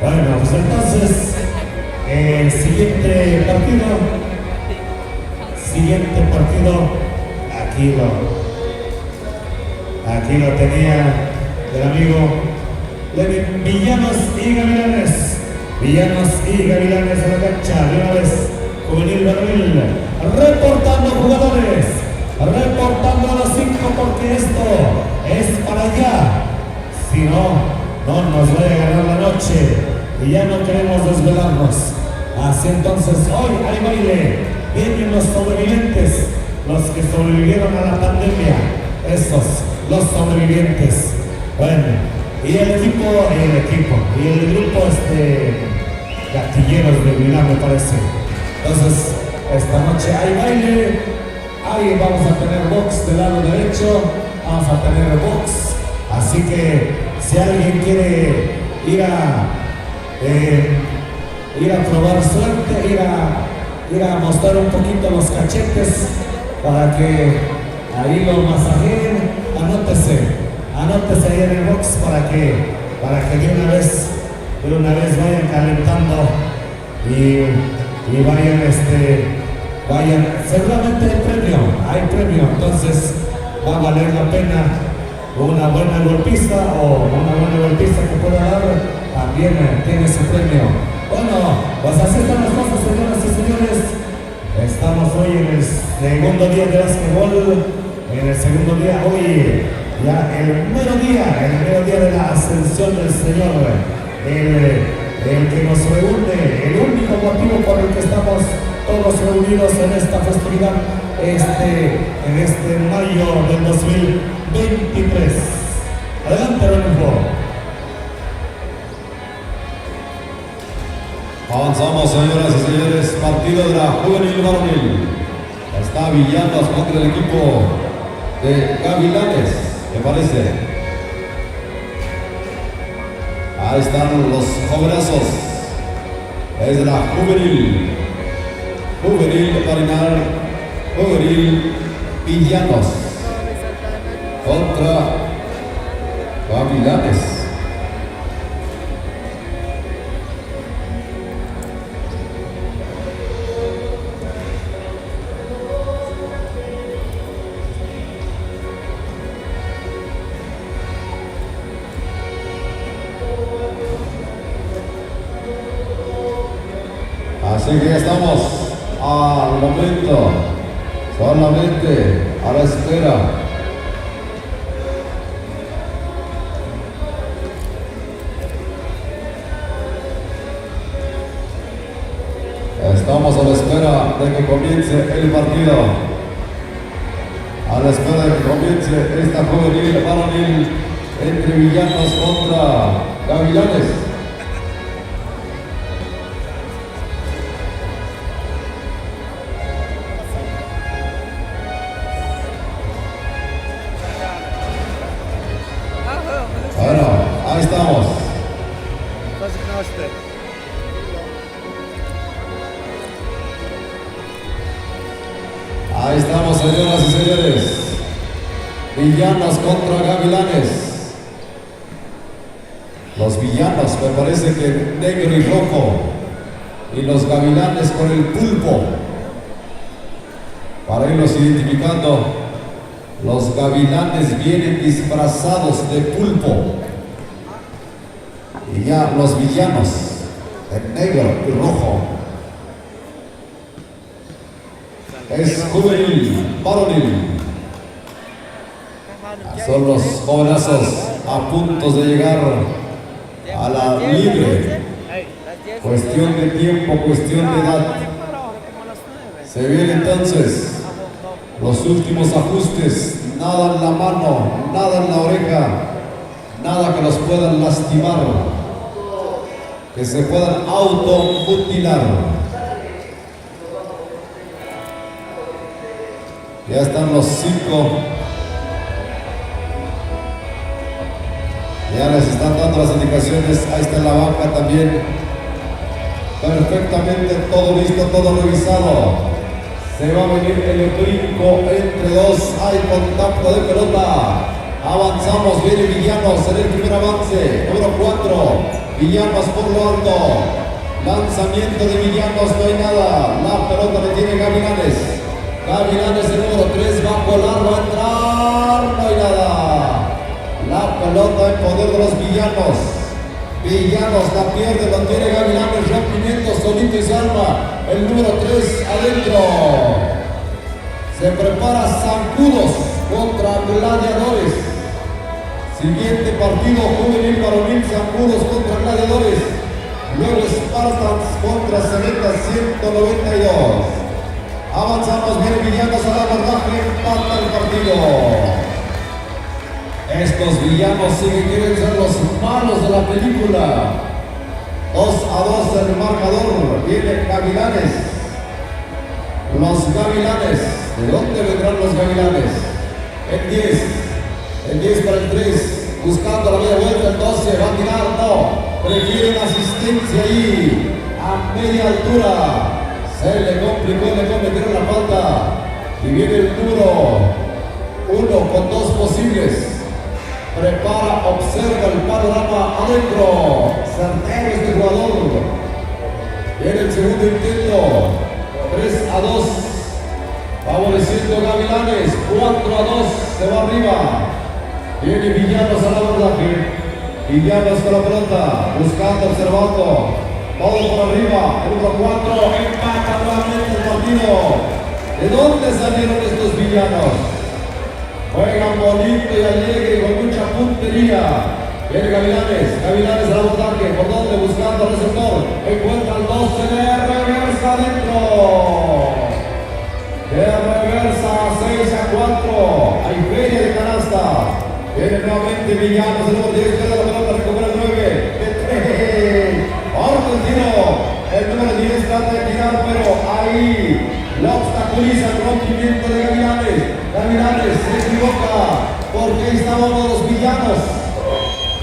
S2: Bueno, pues entonces el siguiente partido, aquí lo tenía el amigo Lenin. Villanos y Gavilanes en la cancha, de una vez, juvenil varonil, reportando jugadores, reportando a los 5, porque esto es para allá. Si no nos va a ganar la noche y ya no queremos desvelarnos. Así entonces, hoy hay baile. Vienen los sobrevivientes, los que sobrevivieron a la pandemia, los sobrevivientes. Bueno, y el grupo Gatilleros de Milán, me parece. Entonces, esta noche hay baile. Ahí vamos a tener box del lado derecho, vamos a tener box. Así que si alguien quiere ir a probar suerte, ir a mostrar un poquito los cachetes para que ahí lo masajeen, anótese ahí en el box para que de una vez vayan calentando y vayan, seguramente hay premio, entonces va a valer la pena una buena golpiza que pueda dar, también tiene su premio. Bueno, pues así están las cosas, señoras y señores. Estamos hoy en el segundo día de básquetbol, hoy ya el mero día de la ascensión del Señor, el que nos reúne, el único motivo por el que estamos todos reunidos en esta festividad, en este mayo del 2023. Adelante, Renufo.
S4: Avanzamos, señoras y señores, partido de la juvenil varonil. Está Villanos contra el equipo de Gavilanes, ¿qué parece? Ahí están los jovenazos. Es de la juvenil Marinal, juvenil Villanos contra Gavilanes. Así que ya estamos al momento, solamente a la espera. Estamos a la espera de que comience el partido. A la espera de que comience esta juvenil varonil entre Villanos contra Gavilanes. Bueno, ahí estamos. Ahí estamos, señoras y señores. Villanos contra Gavilanes. Los Villanos me parece que negro y rojo. Y los Gavilanes con el pulpo. Para irlos identificando. Los Gavilanes vienen disfrazados de pulpo. Y ya los Villanos, en negro y rojo. Es juvenil, varonil. Son los jovenazos a punto de llegar a la libre. Cuestión de tiempo, cuestión de edad. Se viene entonces los últimos ajustes, nada en la mano, nada en la oreja, nada que los puedan lastimar, que se puedan automutilar. Ya están los 5. Ya les están dando las indicaciones. Ahí está en la banca también. Perfectamente todo listo, todo revisado. Se va a venir el brinco entre dos. Hay contacto de pelota. Avanzamos, viene Villanos en el primer avance. Número 4. Villanos por lo alto. Lanzamiento de Villanos, no hay nada. La pelota le tiene Gavilanes. Gavilanes, el número 3, va a colar, va a entrar. No hay nada. La pelota en poder de los Villanos. Villanos la pierde, lo tiene Gavilanes. Rompimiento solito y salva. El número 3 adentro. Se prepara Zancudos contra Gladiadores. Siguiente partido, juvenil varonil, Zancudos contra Gladiadores. Luego Spartans contra Ceneta 192. Avanzamos, viene Villanos al abordaje, empata el partido. Estos Villanos sí que quieren ser los malos de la película. 2-2 el marcador, viene Gavilanes. Los Gavilanes, ¿de dónde vendrán los Gavilanes? El 10 para el 3, buscando la media vuelta, el 12, va a tirar, no, prefieren asistencia ahí, a media altura. Se le complicó, le cometieron la falta. Y viene el duro. Uno con dos posibles. Prepara, observa el panorama adentro. Certero este jugador. Viene el segundo intento. 3-2. Favoreciendo Gavilanes. 4-2. Se va arriba. Viene Villanos al abordaje. Villanos con la pelota. Buscando, observando. Todo por arriba. El número 4. Empata nuevamente el partido. ¿De dónde salieron estos villanos? Juegan bonito y alegre con mucha puntería. Viene Gavilanes, Gavilanes al abordaje, por donde buscando al receptor. Encuentra el 12 de reversa adentro. De reversa 6-4. Hay feria de canasta. Viene nuevamente Villanos, el número 10 de la pelota, recupera el 9. De 3. Ahora el tiro. El número 10 trata de tirar, pero ahí la obstaculiza el rompimiento de Gavilanes. Gavilanes se equivoca porque ahí estaba uno de los villanos.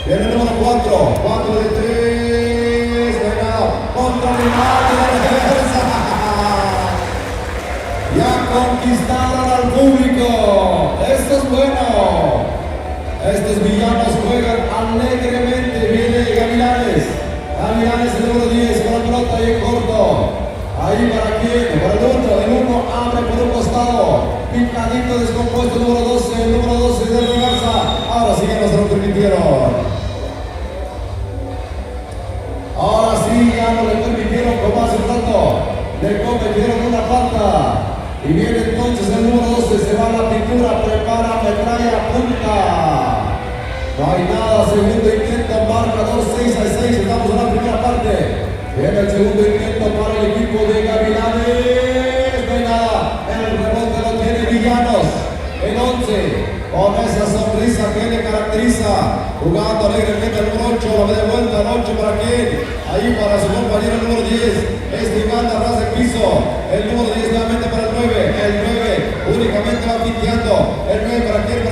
S4: Viene el número 4. 4 de 3. Contra el remate de reversa. Ya conquistaron al público. Esto es bueno. Estos villanos juegan alegremente. Viene Gavilanes. Gavilanes el número 10 con la pelota ahí en corto. Ahí para quién, para el 1 abre por un costado. Picadito descompuesto el número 12 de reversa. Ahora sí ya no se lo permitieron. Ahora sí ya no le permitieron como hace un rato. Le cometieron una falta. Y viene entonces el número 12, se va a la pintura, prepara, metralla, punta. No hay nada, segundo intento, marcador 6-6, estamos en la primera parte. Viene el segundo intento para el equipo de Gavilanes. No hay nada, el rebote lo tiene Villanos. El 11, con esa sonrisa que le caracteriza, jugando alegremente el número 8, lo ve de vuelta el 8 para quién, ahí para su compañero el número 10, estimando a ras del piso, el número 10 nuevamente para el 9 únicamente va piteando, el 9 para quién,